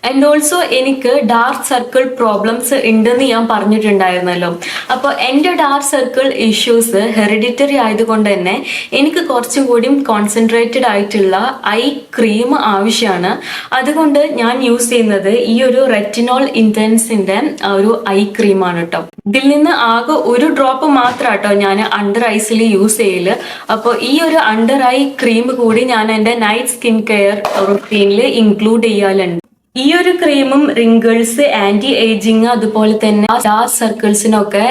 ആൻഡ് ഓൾസോ എനിക്ക് ഡാർക്ക് സർക്കിൾ പ്രോബ്ലംസ് ഉണ്ടെന്ന് ഞാൻ പറഞ്ഞിട്ടുണ്ടായിരുന്നല്ലോ. അപ്പോൾ എൻ്റെ ഡാർക്ക് സർക്കിൾ ഇഷ്യൂസ് ഹെറിഡിറ്ററി ആയതുകൊണ്ട് തന്നെ എനിക്ക് കുറച്ചും കൂടി കോൺസെൻട്രേറ്റഡ് ആയിട്ടുള്ള ഐ ക്രീം ആവശ്യമാണ്. അതുകൊണ്ട് ഞാൻ യൂസ് ചെയ്യുന്നത് ഈ ഒരു റെറ്റിനോൾ ഇൻറ്റൻസിൻ്റെ ഒരു ഐ ക്രീമാണ് കേട്ടോ. ഇതിൽ നിന്ന് ആകെ ഒരു ഡ്രോപ്പ് മാത്രം കേട്ടോ ഞാൻ അണ്ടർ ഐസിൽ യൂസ് ചെയ്യല്. അപ്പോൾ ഈ ഒരു അണ്ടർ ഐ ക്രീം കൂടി ഞാൻ എൻ്റെ നൈറ്റ് സ്കിൻ കെയർ റുട്ടീനിൽ ഇൻക്ലൂഡ് ചെയ്യാറുണ്ട്. ഈ ഒരു ക്രീമും റിങ്കിൾസ്, ആന്റി ഏജിങ്, അതുപോലെ തന്നെ ഡാർക്ക് സർക്കിൾസിനൊക്കെ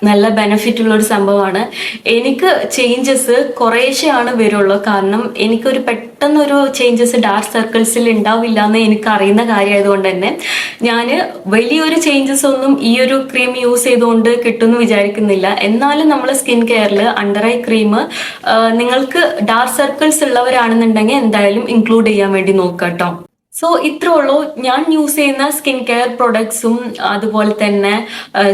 നല്ല ബെനിഫിറ്റ് ഉള്ള ഒരു സംഭവമാണ്. എനിക്ക് ചേഞ്ചസ് കുറേശ്ശെയാണ് വരുള്ളൂ. കാരണം എനിക്കൊരു പെട്ടെന്നൊരു ചേഞ്ചസ് ഡാർക്ക് സർക്കിൾസിൽ ഉണ്ടാവില്ല എന്ന് എനിക്ക് അറിയുന്ന കാര്യമായതുകൊണ്ട് തന്നെ ഞാൻ വലിയൊരു ചേഞ്ചസ് ഒന്നും ഈ ഒരു ക്രീം യൂസ് ചെയ്തുകൊണ്ട് കിട്ടുമെന്ന് വിചാരിക്കുന്നില്ല. എന്നാലും നമ്മൾ സ്കിൻ കെയറിൽ അണ്ടർ ഐ ക്രീം നിങ്ങൾക്ക് ഡാർക്ക് സർക്കിൾസ് ഉള്ളവരാണെന്നുണ്ടെങ്കിൽ എന്തായാലും ഇൻക്ലൂഡ് ചെയ്യാൻ വേണ്ടി നോക്കാം കേട്ടോ. സോ ഇത്രേ ഉള്ളൂ. ഞാൻ യൂസ് ചെയ്യുന്ന സ്കിൻ കെയർ പ്രൊഡക്ട്സും അതുപോലെ തന്നെ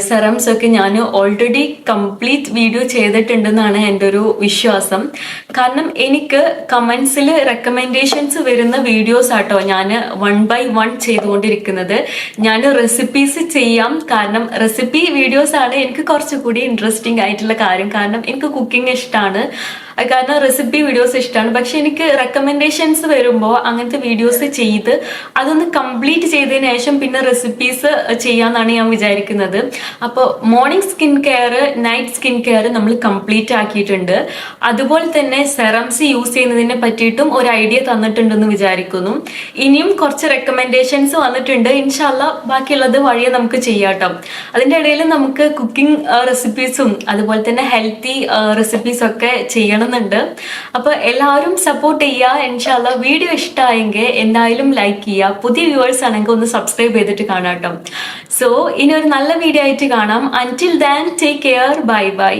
സെറംസ് ഒക്കെ ഞാൻ ഓൾറെഡി കംപ്ലീറ്റ് വീഡിയോ ചെയ്തിട്ടുണ്ടെന്നാണ് എൻ്റെ ഒരു വിശ്വാസം. കാരണം എനിക്ക് കമൻസിൽ റെക്കമെൻഡേഷൻസ് വരുന്ന വീഡിയോസ് ആട്ടോ ഞാൻ 1 by 1 ചെയ്തുകൊണ്ടിരിക്കുന്നത്. ഞാൻ റെസിപ്പീസ് ചെയ്യാം. കാരണം റെസിപ്പി വീഡിയോസ് ആണ് എനിക്ക് കുറച്ചുകൂടി ഇൻട്രസ്റ്റിംഗ് ആയിട്ടുള്ള കാര്യം. കാരണം എനിക്ക് കുക്കിംഗ് ഇഷ്ടമാണ്, കാരണം റെസിപ്പി വീഡിയോസ് ഇഷ്ടമാണ്. പക്ഷെ എനിക്ക് റെക്കമെൻഡേഷൻസ് വരുമ്പോൾ അങ്ങനത്തെ വീഡിയോസ് ചെയ്ത് അതൊന്ന് കംപ്ലീറ്റ് ചെയ്തതിന് ശേഷം പിന്നെ റെസിപ്പീസ് ചെയ്യാന്നാണ് ഞാൻ വിചാരിക്കുന്നത്. അപ്പോൾ morning skin care, night skin care നമ്മൾ കംപ്ലീറ്റ് ആക്കിയിട്ടുണ്ട്. അതുപോലെ തന്നെ സെറംസ് യൂസ് ചെയ്യുന്നതിനെ പറ്റിയിട്ടും ഒരു ഐഡിയ തന്നിട്ടുണ്ടെന്ന് വിചാരിക്കുന്നു. ഇനിയും കുറച്ച് റെക്കമെൻഡേഷൻസ് വന്നിട്ടുണ്ട്. ഇൻഷാല്ലാ ബാക്കിയുള്ളത് വഴിയെ നമുക്ക് ചെയ്യാം കേട്ടോ. അതിൻ്റെ ഇടയിൽ നമുക്ക് കുക്കിംഗ് റെസിപ്പീസും അതുപോലെ തന്നെ ഹെൽത്തി റെസിപ്പീസ് ഒക്കെ ചെയ്യണം ുണ്ട്. അപ്പൊ എല്ലാവരും സപ്പോർട്ട് ചെയ്യുക. ഇൻഷാല്ലാ വീഡിയോ ഇഷ്ടമായെങ്കിൽ എന്തായാലും ലൈക്ക് ചെയ്യുക. പുതിയ വ്യൂവേഴ്സ് ആണെങ്കിൽ ഒന്ന് സബ്സ്ക്രൈബ് ചെയ്തിട്ട് കാണാം കേട്ടോ. സോ ഇനി ഒരു നല്ല വീഡിയോ ആയിട്ട് കാണാം. അൻറ്റിൽ than take care. Bye bye.